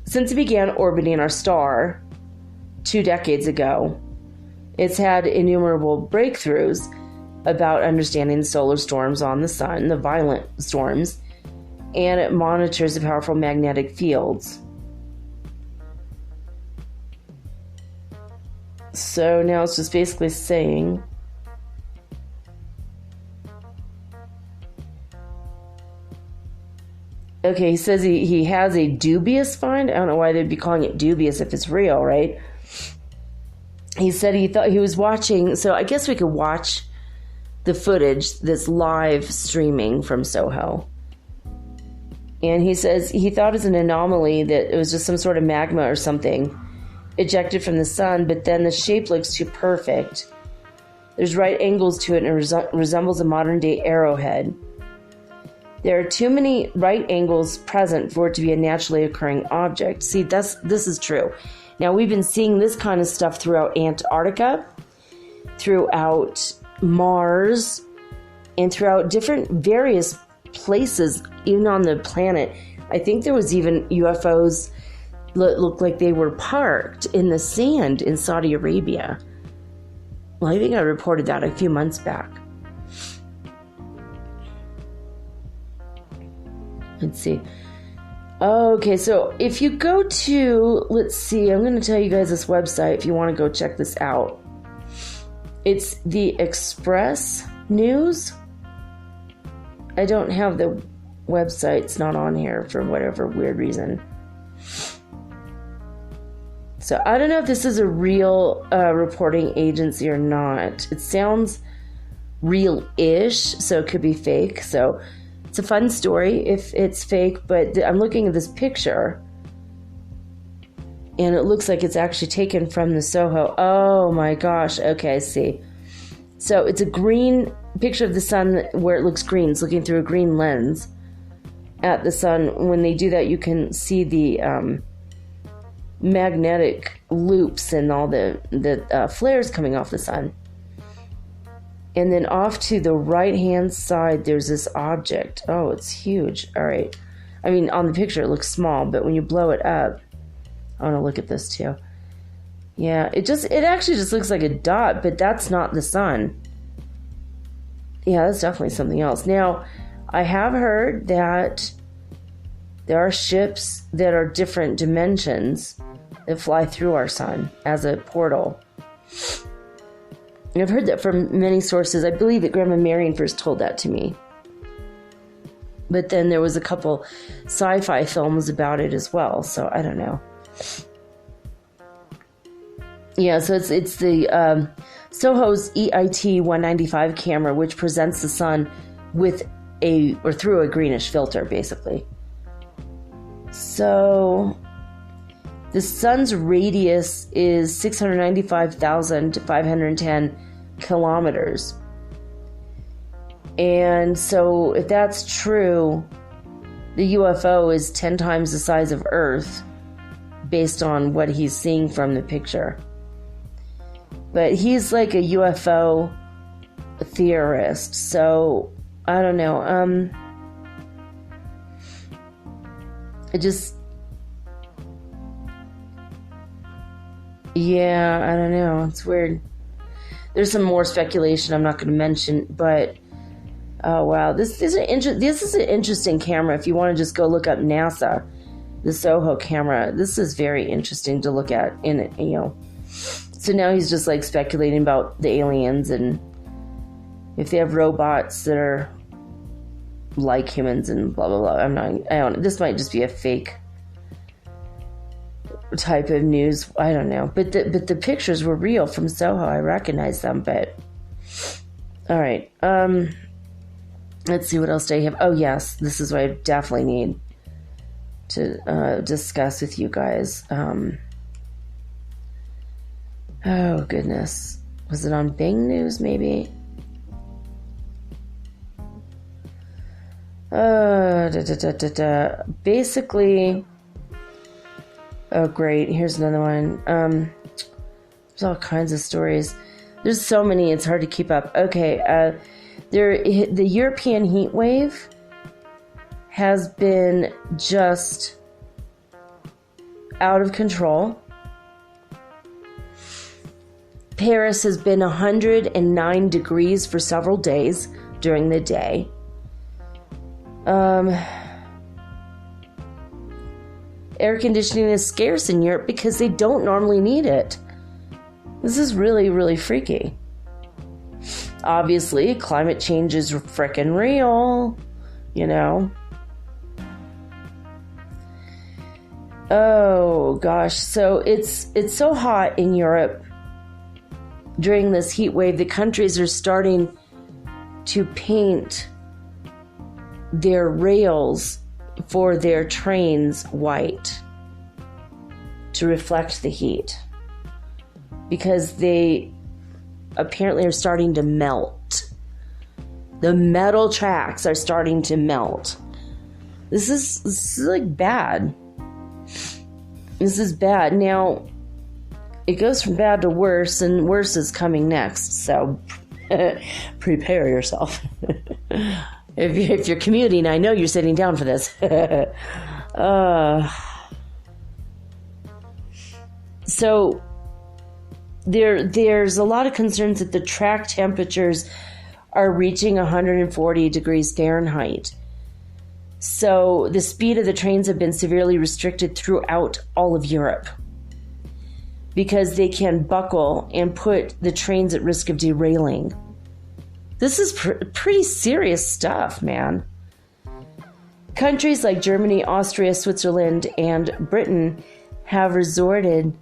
[SPEAKER 1] Since it began orbiting our star 2 decades ago, it's had innumerable breakthroughs about understanding solar storms on the sun, the violent storms, and it monitors the powerful magnetic fields. So now it's just basically saying okay, he says he has a dubious find. I don't know why they'd be calling it dubious if it's real, right? He said he thought he was watching, so I guess we could watch the footage that's live streaming from SOHO. And he says he thought it's an anomaly that it was just some sort of magma or something ejected from the sun, but then the shape looks too perfect. There's right angles to it and it resembles a modern-day arrowhead. There are too many right angles present for it to be a naturally occurring object. See, this is true. Now, we've been seeing this kind of stuff throughout Antarctica, throughout Mars, and throughout different various places, even on the planet. I think there was even UFOs that looked like they were parked in the sand in Saudi Arabia. Well, I think I reported that a few months back. Let's see. Okay, so if you go to, let's see, I'm going to tell you guys this website if you want to go check this out. It's the Express News. I don't have the website. It's not on here for whatever weird reason. So I don't know if this is a real reporting agency or not. It sounds real-ish, so it could be fake. So it's a fun story if it's fake, but I'm looking at this picture, and it looks like it's actually taken from the SOHO. Oh my gosh. Okay, I see. So it's a green picture of the sun where it looks green. It's looking through a green lens at the sun. When they do that, you can see the magnetic loops and all the flares coming off the sun. And then off to the right-hand side, there's this object. Oh, it's huge. All right. I mean, on the picture, it looks small, but when you blow it up, I want to look at this too. Yeah, it actually just looks like a dot, but that's not the sun. Yeah, that's definitely something else. Now, I have heard that there are ships that are different dimensions that fly through our sun as a portal. And I've heard that from many sources. I believe that Grandma Marion first told that to me. But then there was a couple sci-fi films about it as well, so I don't know. Yeah, so it's the SOHO's EIT 195 camera, which presents the sun through a greenish filter, basically. So the sun's radius is 695,510 kilometers. And so if that's true, the UFO is 10 times the size of Earth based on what he's seeing from the picture. But he's like a UFO theorist, so I don't know. Yeah, I don't know. It's weird. There's some more speculation I'm not going to mention, but oh wow, this is an interesting camera. If you want to just go look up NASA, the SOHO camera, this is very interesting to look at in it, So now he's just like speculating about the aliens and if they have robots that are like humans and blah blah blah. I don't. This might just be a fake type of news. I don't know. But the pictures were real from SOHO. I recognize them. But all right. Let's see what else do I have. Oh yes, this is what I definitely need. to discuss with you guys. Oh, goodness. Was it on Bing News, maybe? Basically, oh, great. Here's another one. There's all kinds of stories. There's so many, it's hard to keep up. Okay, the European heat wave has been just out of control. Paris has been 109 degrees for several days during the day. Air conditioning is scarce in Europe because they don't normally need it. This is really, really freaky. Obviously, climate change is frickin' real, you know. Oh gosh, so it's so hot in Europe during this heat wave. The countries are starting to paint their rails for their trains white to reflect the heat, because they apparently are starting to melt. The metal tracks are starting to melt. This is like bad. This is bad. Now, it goes from bad to worse, and worse is coming next. So prepare yourself. If you're commuting, I know you're sitting down for this. So there's a lot of concerns that the track temperatures are reaching 140 degrees Fahrenheit. So the speed of the trains have been severely restricted throughout all of Europe because they can buckle and put the trains at risk of derailing. This is pretty serious stuff, man. Countries like Germany, Austria, Switzerland, and Britain have resorted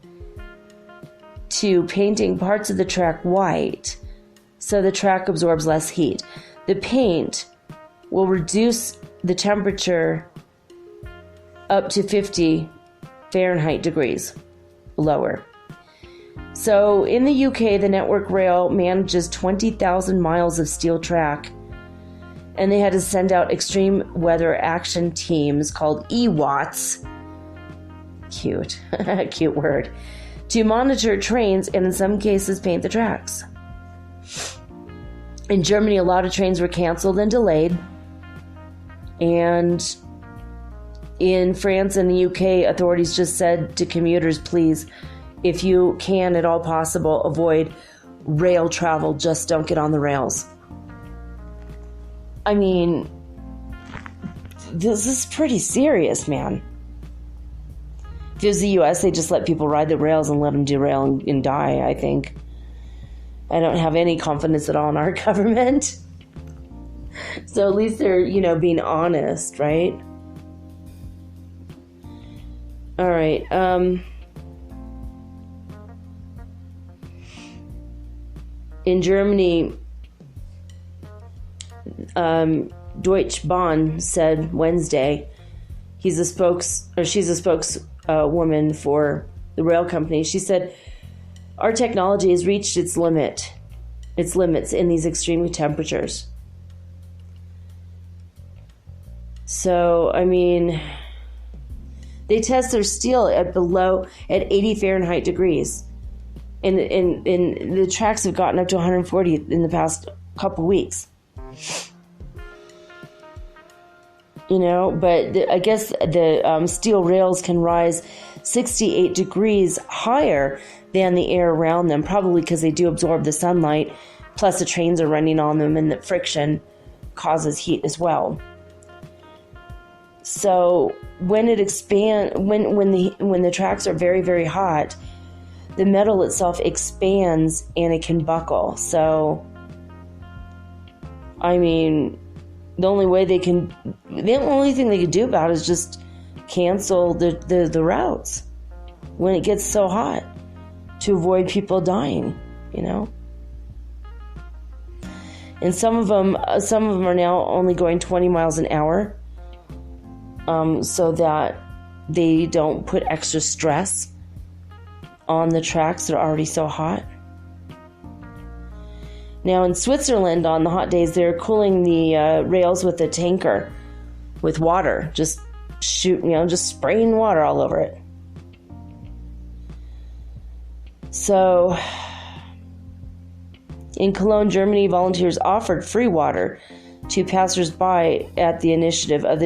[SPEAKER 1] to painting parts of the track white so the track absorbs less heat. The paint will reduce the temperature up to 50 Fahrenheit degrees lower. So in the UK, the Network Rail manages 20,000 miles of steel track, and they had to send out extreme weather action teams called EWATs, cute, cute word, to monitor trains and in some cases paint the tracks. In Germany, a lot of trains were canceled and delayed. And in France and the UK, authorities just said to commuters, please, if you can at all possible, avoid rail travel. Just don't get on the rails. I mean, this is pretty serious, man. If it was the US, they just let people ride the rails and let them derail and die, I think. I don't have any confidence at all in our government. So at least they're, being honest, right? All right. In Germany, Deutsche Bahn said Wednesday, she's a spokeswoman for the rail company. She said, our technology has reached its limits in these extreme temperatures. So, I mean, they test their steel at 80 Fahrenheit degrees. And the tracks have gotten up to 140 in the past couple weeks. But I guess the steel rails can rise 68 degrees higher than the air around them, probably because they do absorb the sunlight, plus the trains are running on them and the friction causes heat as well. So when it when the tracks are very, very hot, the metal itself expands and it can buckle. So, I mean, the only thing they could do about it is just cancel the routes when it gets so hot to avoid people dying, And some of them are now only going 20 miles an hour, so that they don't put extra stress on the tracks that are already so hot. Now in Switzerland, on the hot days, they're cooling the rails with a tanker with water, just spraying water all over it. So in Cologne, Germany, volunteers offered free water to passers-by at the initiative of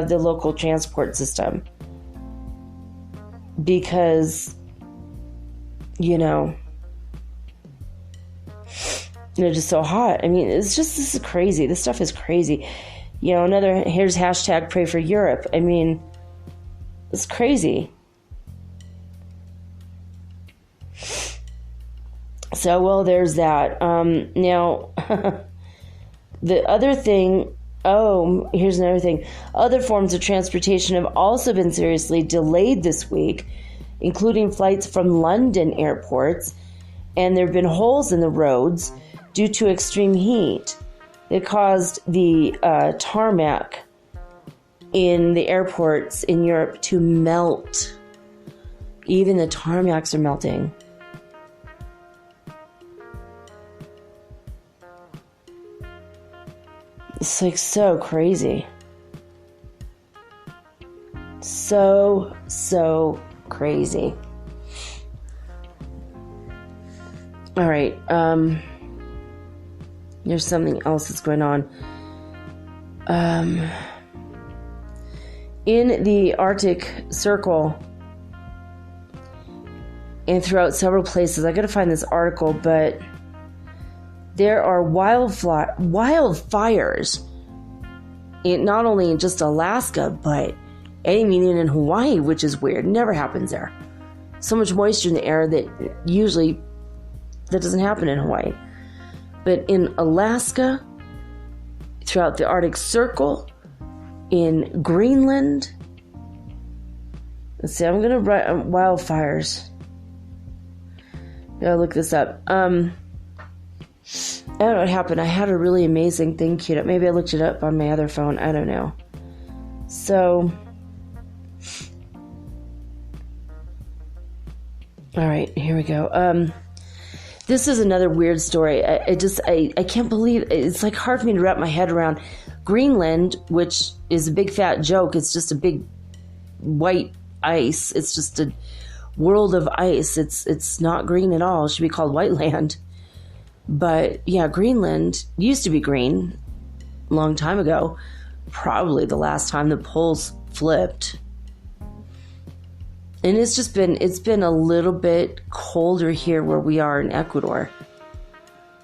[SPEAKER 1] the local transport system, because they're just so hot. I mean, this is crazy. This stuff is crazy. Here's hashtag pray for Europe. I mean, it's crazy. So, well, there's that. Now, the other thing, here's another thing. Other forms of transportation have also been seriously delayed this week, including flights from London airports, and there have been holes in the roads due to extreme heat that caused the tarmac in the airports in Europe to melt. Even the tarmacs are melting. It's like so crazy. So crazy. All right. There's something else that's going on. In the Arctic Circle and throughout several places, I got to find this article, but there are wildfires not only in just Alaska, but even in Hawaii, which is weird. It never happens there. So much moisture in the air that doesn't happen in Hawaii. But in Alaska, throughout the Arctic Circle, in Greenland, let's see, I'm going to write wildfires. Gotta look this up. I don't know what happened. I had a really amazing thing queued up. Maybe I looked it up on my other phone. I don't know. So, all right, here we go. This is another weird story. I can't believe it's like hard for me to wrap my head around. Greenland, which is a big fat joke. It's just a big white ice. It's just a world of ice. It's not green at all. It should be called white land. But yeah, Greenland used to be green a long time ago. Probably the last time the poles flipped. And it's been a little bit colder here where we are in Ecuador.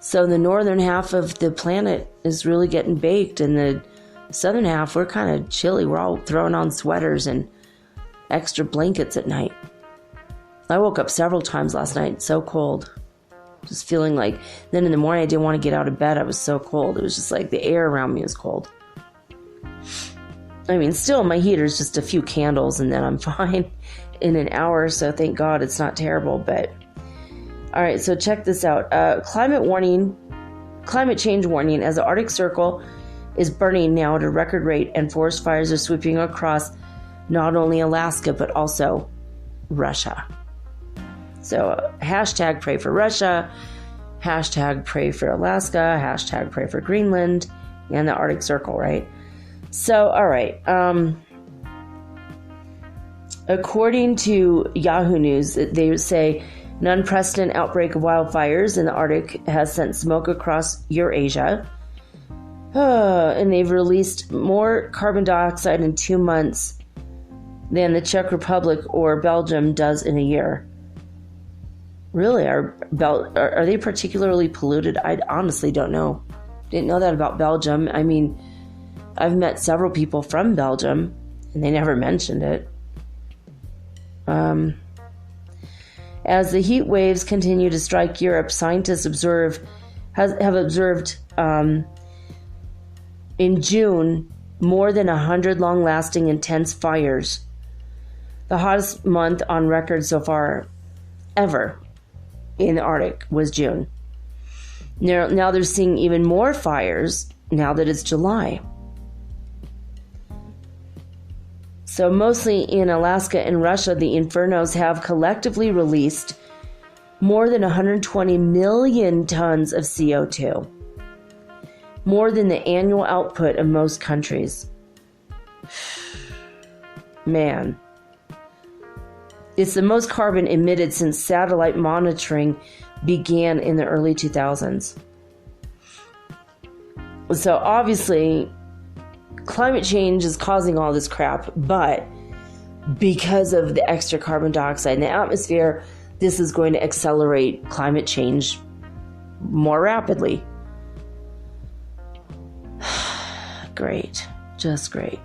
[SPEAKER 1] So the northern half of the planet is really getting baked, and the southern half, we're kind of chilly. We're all throwing on sweaters and extra blankets at night. I woke up several times last night, so cold. Just feeling like, then in the morning I didn't want to get out of bed. I was so cold. It was just like the air around me was cold. I mean, still my heater's just a few candles and then I'm fine in an hour. So thank God it's not terrible. But all right, so check this out. Climate change warning as the Arctic Circle is burning now at a record rate and forest fires are sweeping across not only Alaska, but also Russia. So hashtag pray for Russia, hashtag pray for Alaska, hashtag pray for Greenland, and the Arctic Circle, right? So, all right. According to Yahoo News, they say an unprecedented outbreak of wildfires in the Arctic has sent smoke across Eurasia. And they've released more carbon dioxide in 2 months than the Czech Republic or Belgium does in a year. Really? Are they particularly polluted? I honestly don't know. Didn't know that about Belgium. I mean, I've met several people from Belgium, and they never mentioned it. As the heat waves continue to strike Europe, scientists have observed in June more than 100 long-lasting intense fires. The hottest month on record so far ever in the Arctic was June. Now they're seeing even more fires now that it's July. So mostly in Alaska and Russia, the infernos have collectively released more than 120 million tons of CO2, more than the annual output of most countries. Man. It's the most carbon emitted since satellite monitoring began in the early 2000s. So obviously, climate change is causing all this crap, but because of the extra carbon dioxide in the atmosphere, this is going to accelerate climate change more rapidly. Great. Just great.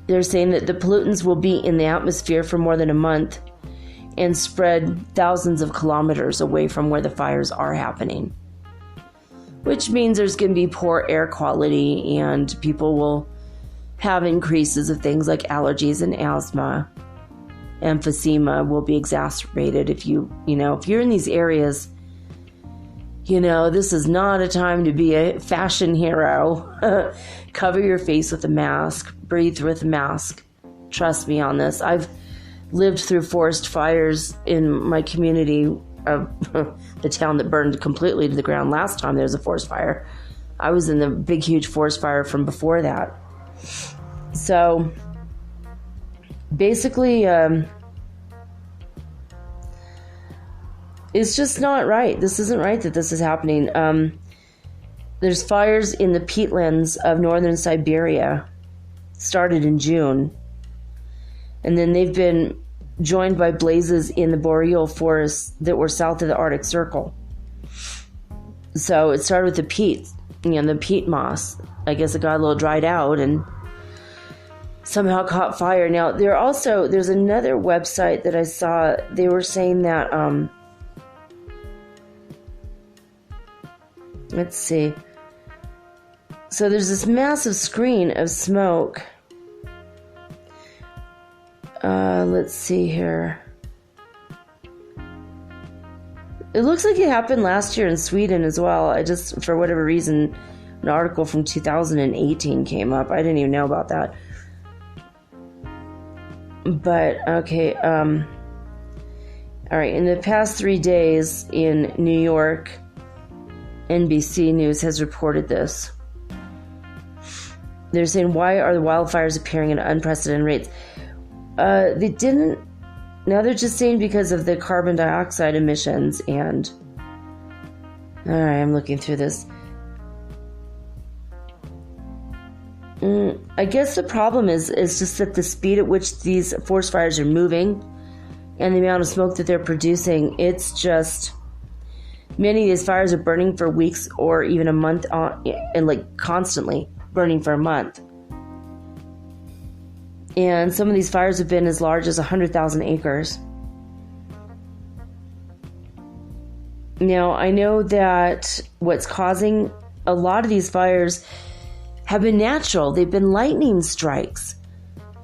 [SPEAKER 1] They're saying that the pollutants will be in the atmosphere for more than a month and spread thousands of kilometers away from where the fires are happening, which means there's going to be poor air quality and people will have increases of things like allergies and asthma. Emphysema will be exacerbated if you're in these areas. This is not a time to be a fashion hero. Cover your face with a mask. Breathe with a mask. Trust me on this. I've lived through forest fires in my community, the town that burned completely to the ground last time there was a forest fire. I was in the big, huge forest fire from before that. So, basically, it's just not right. This isn't right that this is happening. There's fires in the peatlands of northern Siberia, started in June. And then they've been joined by blazes in the boreal forests that were south of the Arctic Circle. So it started with the peat, the peat moss. I guess it got a little dried out and somehow caught fire. Now, there's another website that I saw. They were saying that, let's see. So there's this massive screen of smoke. Let's see here. It looks like it happened last year in Sweden as well. For whatever reason, an article from 2018 came up. I didn't even know about that. But, okay. All right. In the past 3 days in New York, NBC News has reported this. They're saying, why are the wildfires appearing at unprecedented rates? They didn't. Now they're just saying because of the carbon dioxide emissions and... Alright, I'm looking through this. I guess the problem is just that the speed at which these forest fires are moving and the amount of smoke that they're producing, it's just... Many of these fires are burning for weeks or even a month on, and constantly burning for a month. And some of these fires have been as large as 100,000 acres. Now, I know that what's causing a lot of these fires have been natural. They've been lightning strikes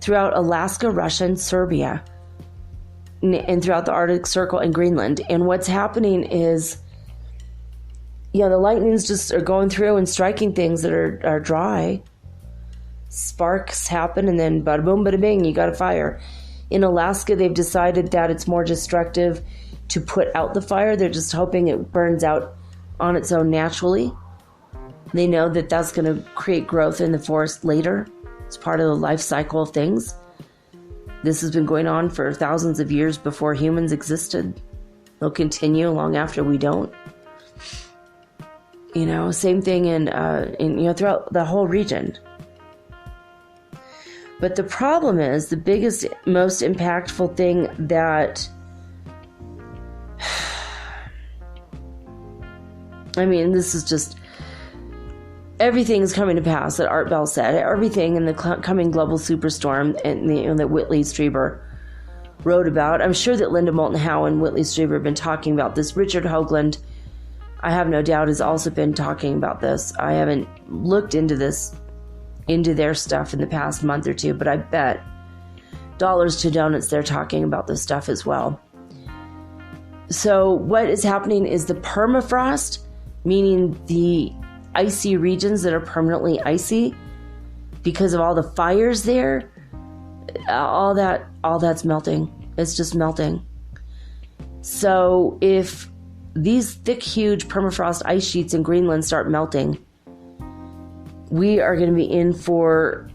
[SPEAKER 1] throughout Alaska, Russia, and Serbia, and throughout the Arctic Circle and Greenland. And what's happening is, the lightnings just are going through and striking things that are dry. Sparks happen and then bada boom, bada bing, you got a fire. In Alaska, they've decided that it's more destructive to put out the fire. They're just hoping it burns out on its own naturally. They know that that's going to create growth in the forest later. It's part of the life cycle of things. This has been going on for thousands of years before humans existed. It'll continue long after we don't. Same thing in throughout the whole region. But the problem is, the biggest, most impactful thing that, this is just, everything's coming to pass that Art Bell said. Everything in the coming global superstorm and that Whitley Strieber wrote about. I'm sure that Linda Moulton Howe and Whitley Strieber have been talking about this. Richard Hoagland, I have no doubt, has also been talking about this. I haven't looked into their stuff in the past month or two, but I bet dollars to donuts they're talking about this stuff as well. So what is happening is the permafrost, meaning the icy regions that are permanently icy, because of all the fires there, all that's melting. It's just melting. So if these thick, huge permafrost ice sheets in Greenland start melting, we are going to be in for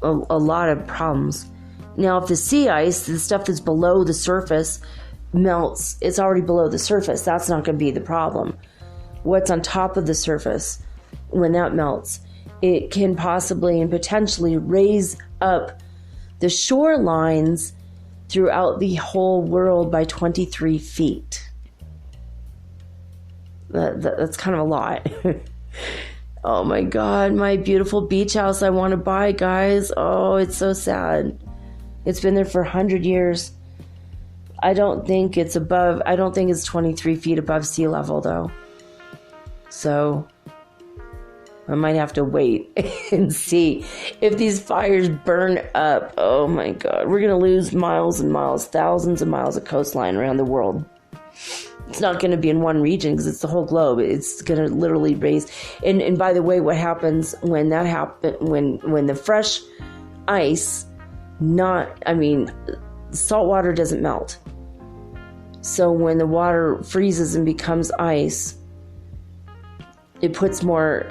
[SPEAKER 1] a lot of problems. Now, if the sea ice, the stuff that's below the surface, melts, it's already below the surface. That's not going to be the problem. What's on top of the surface, when that melts, it can possibly and potentially raise up the shorelines throughout the whole world by 23 feet. That's kind of a lot. Oh my God, my beautiful beach house I want to buy, guys. Oh, it's so sad. It's been there for 100 years. I don't think it's 23 feet above sea level, though. So I might have to wait and see if these fires burn up. Oh my God, we're going to lose miles and miles, thousands of miles of coastline around the world. It's not going to be in one region because it's the whole globe. It's going to literally raise. And by the way, what happens when that happens, when the fresh ice, salt water doesn't melt. So when the water freezes and becomes ice, it puts more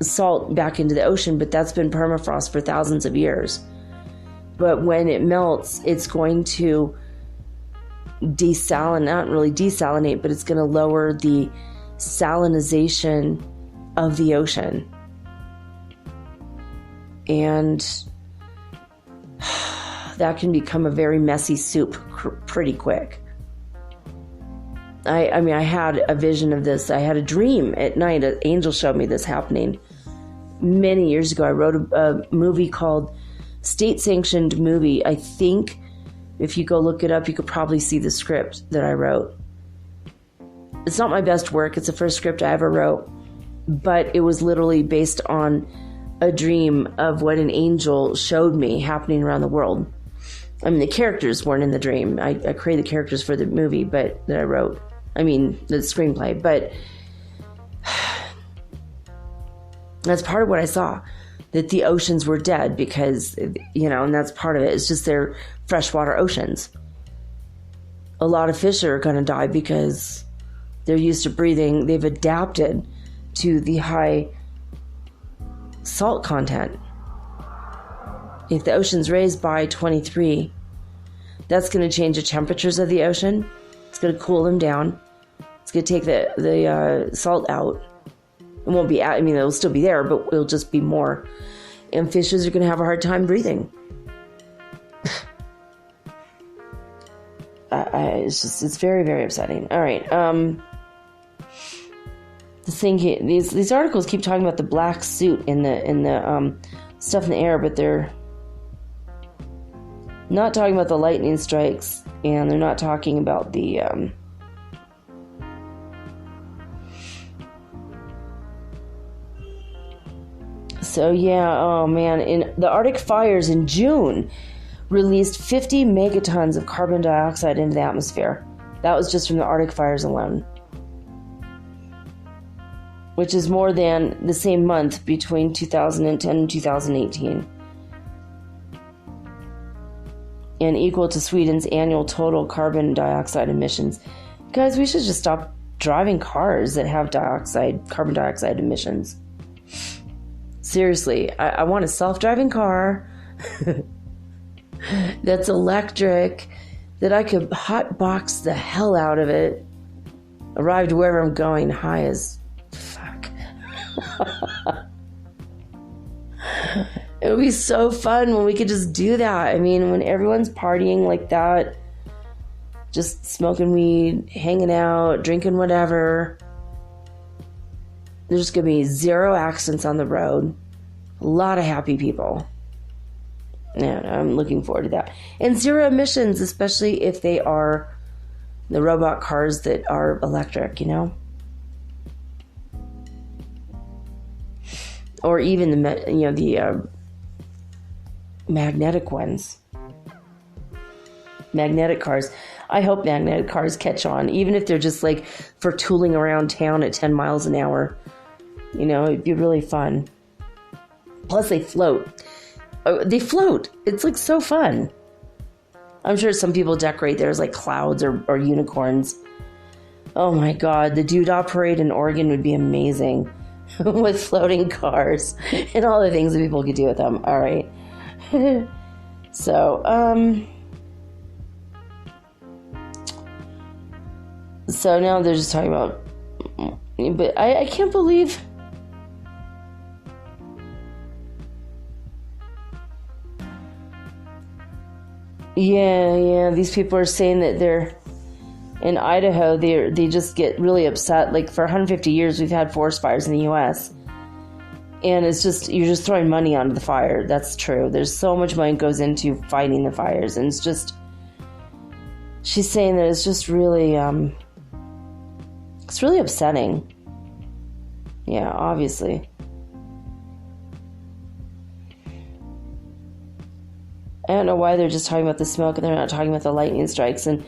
[SPEAKER 1] salt back into the ocean, but that's been permafrost for thousands of years. But when it melts, it's going to not really desalinate, but it's going to lower the salinization of the ocean. And that can become a very messy soup pretty quick. I had a vision of this. I had a dream at night. An angel showed me this happening many years ago. I wrote a movie called State Sanctioned Movie. I think if you go look it up, you could probably see the script that I wrote. It's not my best work. It's the first script I ever wrote. But it was literally based on a dream of what an angel showed me happening around the world. I mean, the characters weren't in the dream. I created the characters for the movie that I wrote. The screenplay. But that's part of what I saw. That the oceans were dead because, and that's part of it. It's just they're freshwater oceans. A lot of fish are going to die because they're used to breathing. They've adapted to the high salt content. If the ocean's raised by 23, that's going to change the temperatures of the ocean. It's going to cool them down. It's going to take the salt out. It won't be, it'll still be there, but it'll just be more. And fishes are going to have a hard time breathing. It's very, very upsetting. All right. These articles keep talking about the black soot in the stuff in the air, but they're not talking about the lightning strikes, and they're not talking about the So yeah, oh man, in the Arctic fires in June released 50 megatons of carbon dioxide into the atmosphere. That was just from the Arctic fires alone, which is more than the same month between 2010 and 2018, and equal to Sweden's annual total carbon dioxide emissions. Guys, we should just stop driving cars that have carbon dioxide emissions. Seriously, I want a self-driving car that's electric, that I could hotbox the hell out of it, arrive to wherever I'm going high as fuck. It would be so fun when we could just do that. I mean, when everyone's partying like that, just smoking weed, hanging out, drinking whatever, there's going to be 0 accidents on the road. A lot of happy people. Yeah, I'm looking forward to that. And 0 emissions, especially if they are the robot cars that are electric, Or even the magnetic ones. Magnetic cars. I hope magnetic cars catch on, even if they're just like for tooling around town at 10 miles an hour. It'd be really fun. Plus they float. Oh, they float. It's like so fun. I'm sure some people decorate theirs like clouds or unicorns. Oh my God, the Doodah Parade in Oregon would be amazing with floating cars and all the things that people could do with them. All right. So now they're just talking about, but I can't believe. Yeah, these people are saying that they're in Idaho, they just get really upset. Like for 150 years, we've had forest fires in the U.S. And it's just, you're just throwing money onto the fire. That's true. There's so much money goes into fighting the fires. And it's just, she's saying that it's just really, it's really upsetting. Yeah, obviously. I don't know why they're just talking about the smoke and they're not talking about the lightning strikes. And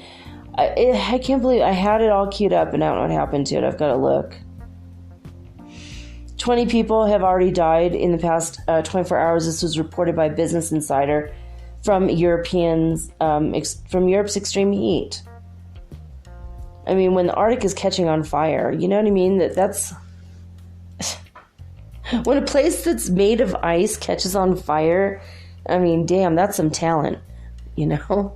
[SPEAKER 1] I can't believe I had it all queued up and I don't know what happened to it. I've got to look. 20 people have already died in the past 24 hours. This was reported by Business Insider from Europe's extreme heat. I mean, when the Arctic is catching on fire, you know what I mean? That's when a place that's made of ice catches on fire. I mean, damn, that's some talent, you know?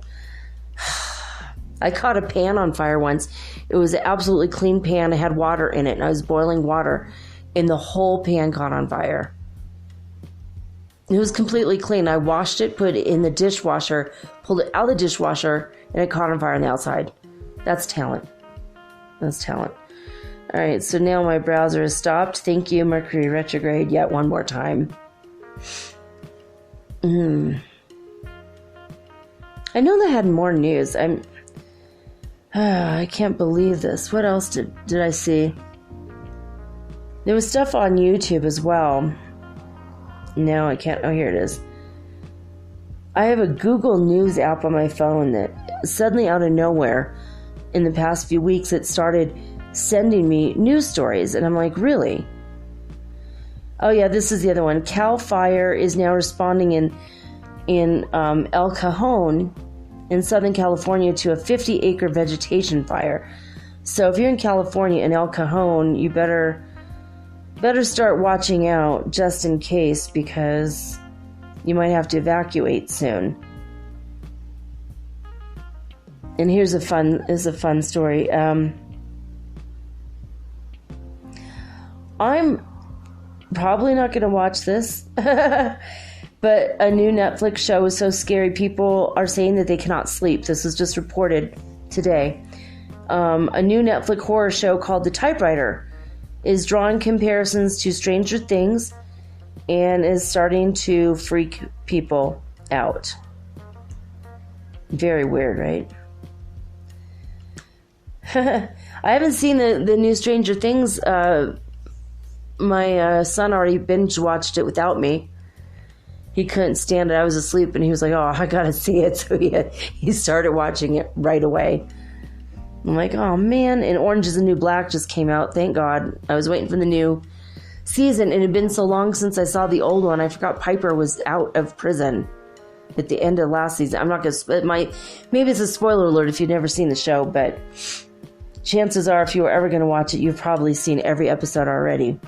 [SPEAKER 1] I caught a pan on fire once. It was an absolutely clean pan. It had water in it, and I was boiling water, and the whole pan caught on fire. It was completely clean. I washed it, put it in the dishwasher, pulled it out of the dishwasher, and it caught on fire on the outside. That's talent. That's talent. All right, so now my browser is stopped. Thank you, Mercury retrograde, yet one more time. I know they had more news. I can't believe this. What else did I see? There was stuff on YouTube as well. No, I can't. Oh, here it is. I have a Google News app on my phone that suddenly out of nowhere in the past few weeks it started sending me news stories. And I'm like, really? Oh, yeah, this is the other one. Cal Fire is now responding in El Cajon in Southern California to a 50-acre vegetation fire. So if you're in California in El Cajon, you better start watching out just in case, because you might have to evacuate soon. And here's a fun story. I'm probably not going to watch this, but a new Netflix show is so scary. People are saying that they cannot sleep. This was just reported today. A new Netflix horror show called The Typewriter is drawing comparisons to Stranger Things and is starting to freak people out. Very weird, right? I haven't seen the new Stranger Things. My son already binge watched it without me. He couldn't stand it. I was asleep and he was like, oh, I gotta see it. So he started watching it right away. I'm like, oh man. And Orange is the New Black just came out. Thank God. I was waiting for the new season. It had been so long since I saw the old one. I forgot Piper was out of prison at the end of last season. I'm not going to... Maybe it's a spoiler alert if you've never seen the show, but chances are if you were ever going to watch it, you've probably seen every episode already.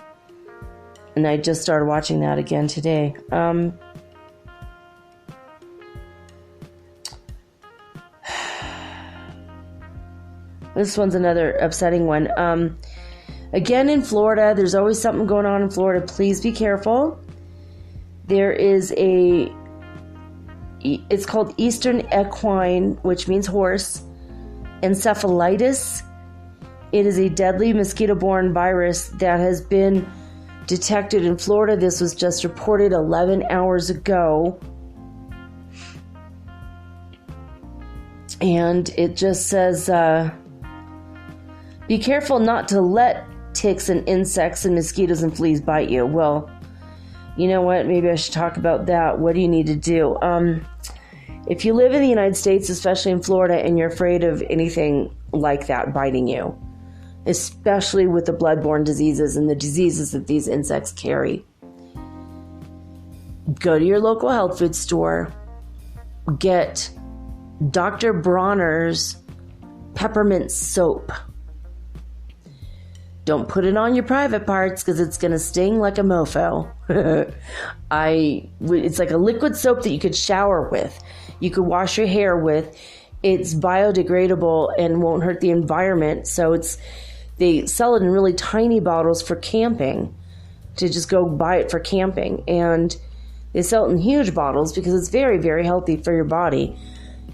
[SPEAKER 1] And I just started watching that again today. This one's another upsetting one. Again, in Florida, there's always something going on in Florida. Please be careful. There is it's called Eastern equine, which means horse, encephalitis. It is a deadly mosquito-borne virus that has been detected in Florida. This was just reported 11 hours ago. And it just says, be careful not to let ticks and insects and mosquitoes and fleas bite you. Well, you know what? Maybe I should talk about that. What do you need to do? If you live in the United States, especially in Florida, and you're afraid of anything like that biting you, especially with the bloodborne diseases and the diseases that these insects carry, go to your local health food store, get Dr. Bronner's peppermint soap. Don't put it on your private parts because it's going to sting like a mofo. It's like a liquid soap that you could shower with. You could wash your hair with. It's biodegradable and won't hurt the environment. So they sell it in really tiny bottles for camping, to just go buy it for camping. And they sell it in huge bottles because it's very, very healthy for your body.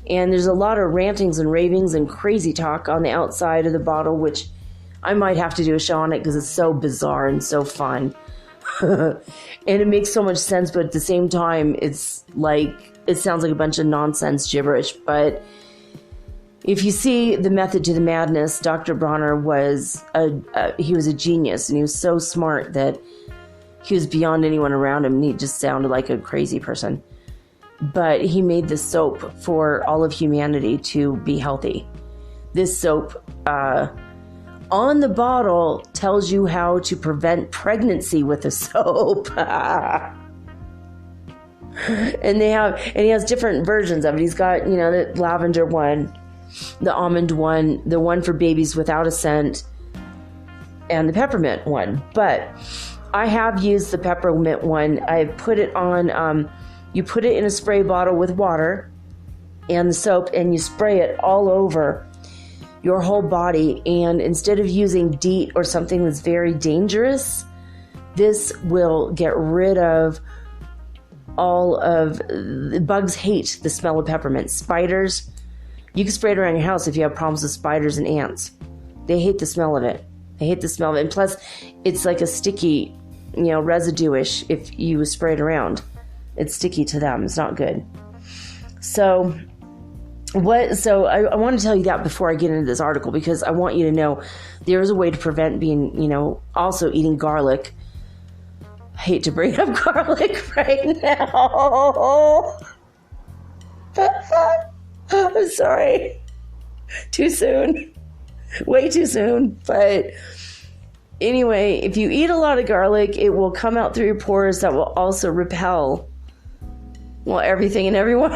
[SPEAKER 1] And there's a lot of rantings and ravings and crazy talk on the outside of the bottle, which I might have to do a show on it because it's so bizarre and so fun. And it makes so much sense, but at the same time, it sounds like a bunch of nonsense gibberish. But if you see the method to the madness, Dr. Bronner was a genius, and he was so smart that he was beyond anyone around him, and he just sounded like a crazy person. But he made this soap for all of humanity to be healthy. This soap, on the bottle, tells you how to prevent pregnancy with the soap. And he has different versions of it. He's got, the lavender one, the almond one, the one for babies without a scent, and the peppermint one. But I have used the peppermint one. I put it on, you put it in a spray bottle with water and the soap, and you spray it all over your whole body. And instead of using DEET or something that's very dangerous, this will get rid of all of the bugs. Hate the smell of peppermint. Spiders, you can spray it around your house if you have problems with spiders and ants. They hate the smell of it. And plus, it's like a sticky, residue-ish if you spray it around. It's sticky to them. It's not good. So I want to tell you that before I get into this article, because I want you to know there is a way to prevent being, also eating garlic. I hate to bring up garlic right now. I'm sorry. Too soon. Way too soon. But anyway, if you eat a lot of garlic, it will come out through your pores. That will also repel, everything and everyone.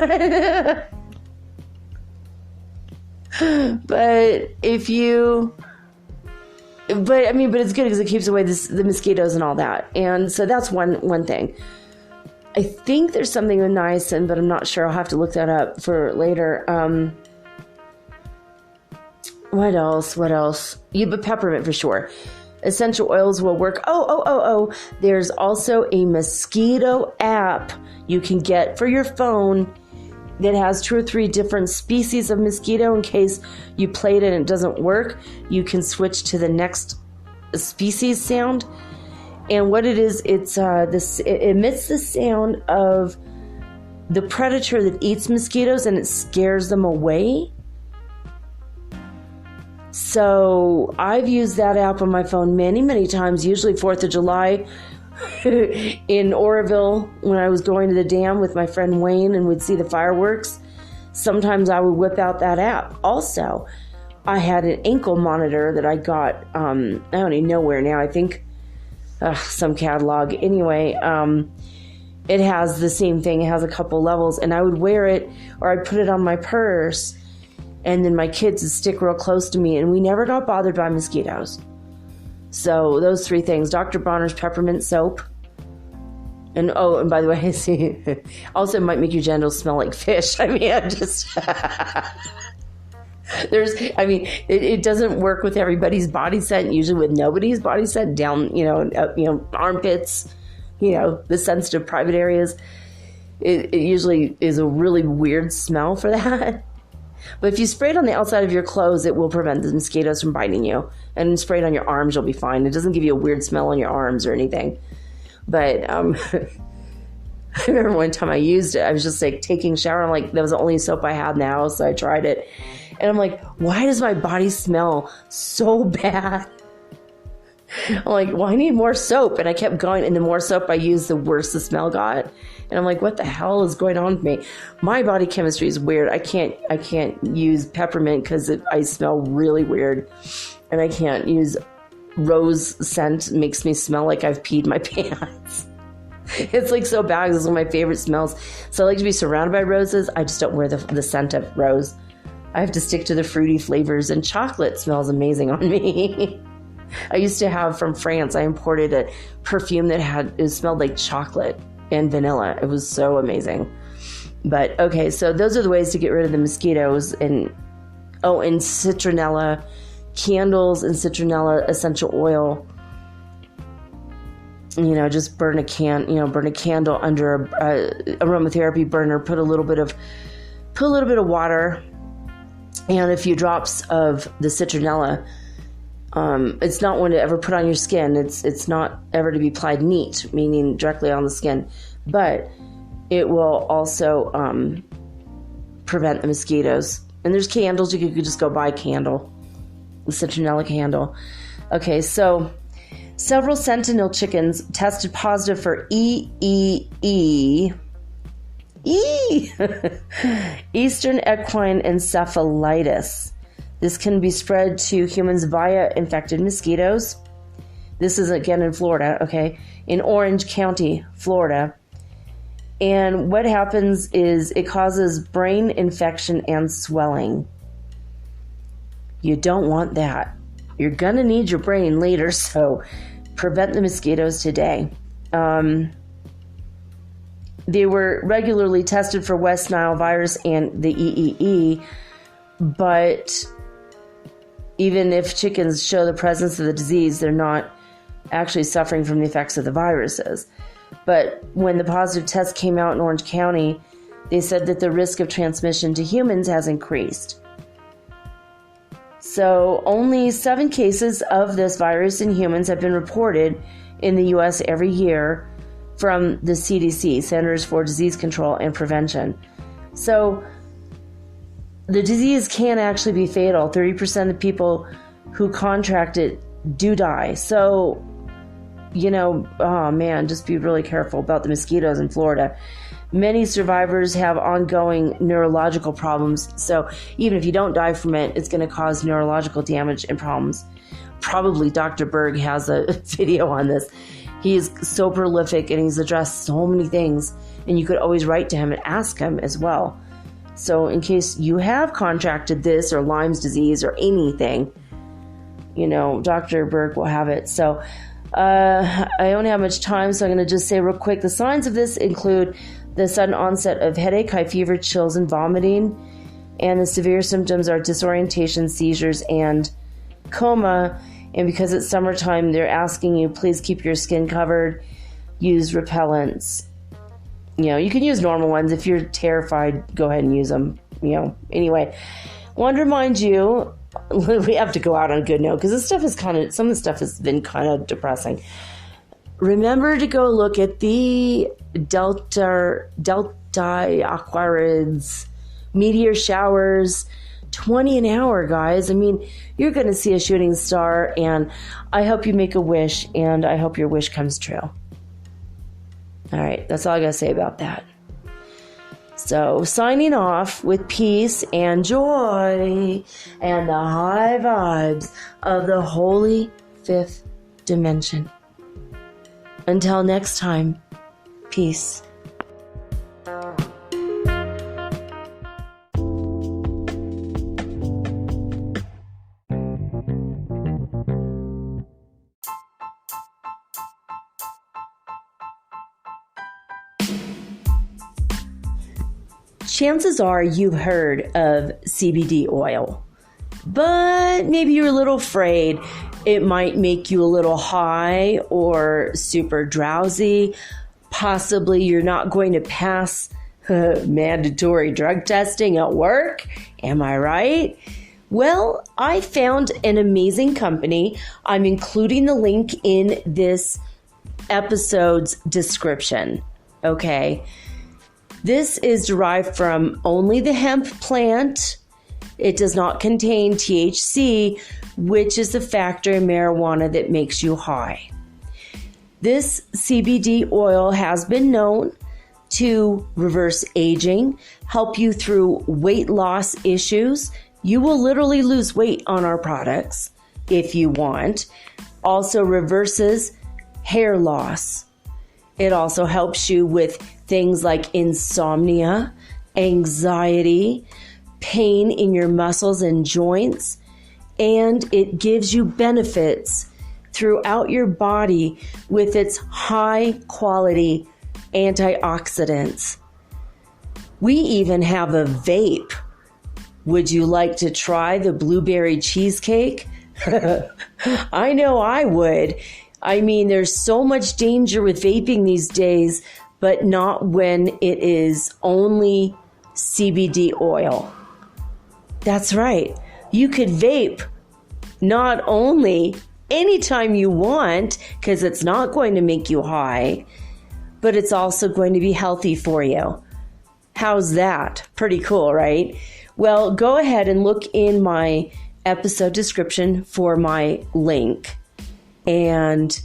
[SPEAKER 1] But it's good because it keeps away the mosquitoes and all that. And so that's one thing. I think there's something with niacin, but I'm not sure. I'll have to look that up for later. What else? But peppermint for sure. Essential oils will work. Oh. There's also a mosquito app you can get for your phone that has 2 or 3 different species of mosquito. In case you played it and it doesn't work, you can switch to the next species sound. And what it is, it emits the sound of the predator that eats mosquitoes, and it scares them away. So I've used that app on my phone many, many times, usually 4th of July in Oroville when I was going to the dam with my friend Wayne and we'd see the fireworks. Sometimes I would whip out that app. Also, I had an ankle monitor that I got, I don't even know where now. I think some catalog. Anyway, it has the same thing. It has a couple levels, and I would wear it, or I'd put it on my purse, and then my kids would stick real close to me, and we never got bothered by mosquitoes. So those 3 things: Dr. Bronner's peppermint soap, and by the way, see, also it might make your genitals smell like fish. I mean, I'm just it doesn't work with everybody's body scent. Usually with nobody's body scent, down, armpits, the sensitive private areas. It usually is a really weird smell for that. But if you spray it on the outside of your clothes, it will prevent the mosquitoes from biting you. And spray it on your arms, you'll be fine. It doesn't give you a weird smell on your arms or anything. But I remember one time I used it. I was just taking a shower. I'm like, that was the only soap I had in the house, so I tried it. And I'm like, why does my body smell so bad? I'm like, well, I need more soap. And I kept going, and the more soap I used, the worse the smell got. And I'm like, what the hell is going on with me? My body chemistry is weird. I can't use peppermint because I smell really weird. And I can't use rose scent. It makes me smell like I've peed my pants. It's like so bad. This is one of my favorite smells. So I like to be surrounded by roses. I just don't wear the scent of rose. I have to stick to the fruity flavors, and chocolate smells amazing on me. I used to have from France, I imported a perfume that it smelled like chocolate and vanilla. It was so amazing. But okay, so those are the ways to get rid of the mosquitoes. And citronella, candles and citronella essential oil. Just burn a candle under a aromatherapy burner, put a little bit of water and a few drops of the citronella. It's not one to ever put on your skin. It's not ever to be applied neat, meaning directly on the skin, but it will also prevent the mosquitoes. And there's candles. You could just go buy a candle, a citronella candle. Okay, so several sentinel chickens tested positive for Eastern equine encephalitis. This can be spread to humans via infected mosquitoes. This is again in Florida, okay? In Orange County, Florida. And what happens is it causes brain infection and swelling. You don't want that. You're going to need your brain later, so prevent the mosquitoes today. They were regularly tested for West Nile virus and the EEE, but even if chickens show the presence of the disease, they're not actually suffering from the effects of the viruses. But when the positive test came out in Orange County, they said that the risk of transmission to humans has increased. So only 7 cases of this virus in humans have been reported in the U.S. every year from the CDC, Centers for Disease Control and Prevention. So the disease can actually be fatal. 30% of people who contract it do die. So, just be really careful about the mosquitoes in Florida. Many survivors have ongoing neurological problems. So even if you don't die from it, it's going to cause neurological damage and problems. Probably Dr. Berg has a video on this. He is so prolific and he's addressed so many things. And you could always write to him and ask him as well. So in case you have contracted this or Lyme's disease or anything, Dr. Berg will have it. So I don't have much time, so I'm going to just say real quick, the signs of this include the sudden onset of headache, high fever, chills, and vomiting. And the severe symptoms are disorientation, seizures, and coma. And because it's summertime, they're asking you, please keep your skin covered, use repellents. You can use normal ones. If you're terrified, go ahead and use them. Anyway, wanted to remind you, we have to go out on a good note because some of the stuff has been kind of depressing. Remember to go look at the Delta Aquarids, meteor showers, 20 an hour, guys. I mean, you're going to see a shooting star, and I hope you make a wish, and I hope your wish comes true. All right, that's all I got to say about that. So, signing off with peace and joy and the high vibes of the holy fifth dimension. Until next time, peace. Chances are you've heard of CBD oil, but maybe you're a little afraid it might make you a little high or super drowsy. Possibly you're not going to pass mandatory drug testing at work. Am I right? Well, I found an amazing company. I'm including the link in this episode's description. Okay. This is derived from only the hemp plant. It does not contain THC, which is the factor in marijuana that makes you high. This CBD oil has been known to reverse aging, help you through weight loss issues. You will literally lose weight on our products if you want. Also reverses hair loss. It also helps you with things like insomnia, anxiety, pain in your muscles and joints, and it gives you benefits throughout your body with its high quality antioxidants. We even have a vape. Would you like to try the blueberry cheesecake? I know I would. I mean, there's so much danger with vaping these days, but not when it is only CBD oil. That's right. You could vape not only anytime you want, because it's not going to make you high, but it's also going to be healthy for you. How's that? Pretty cool, right? Well, go ahead and look in my episode description for my link. And,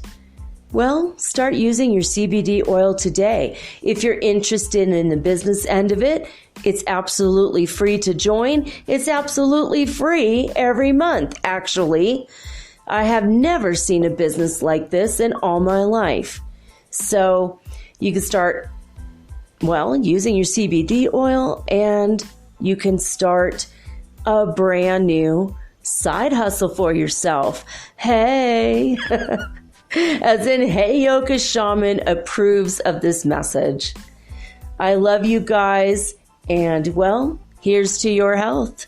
[SPEAKER 1] well, start using your CBD oil today. If you're interested in the business end of it, it's absolutely free to join. It's absolutely free every month, actually. I have never seen a business like this in all my life. So you can start, well, using your CBD oil, and you can start a brand new side hustle for yourself. Hey, as in, Hey Yoga Shaman approves of this message. I love you guys, and well, here's to your health.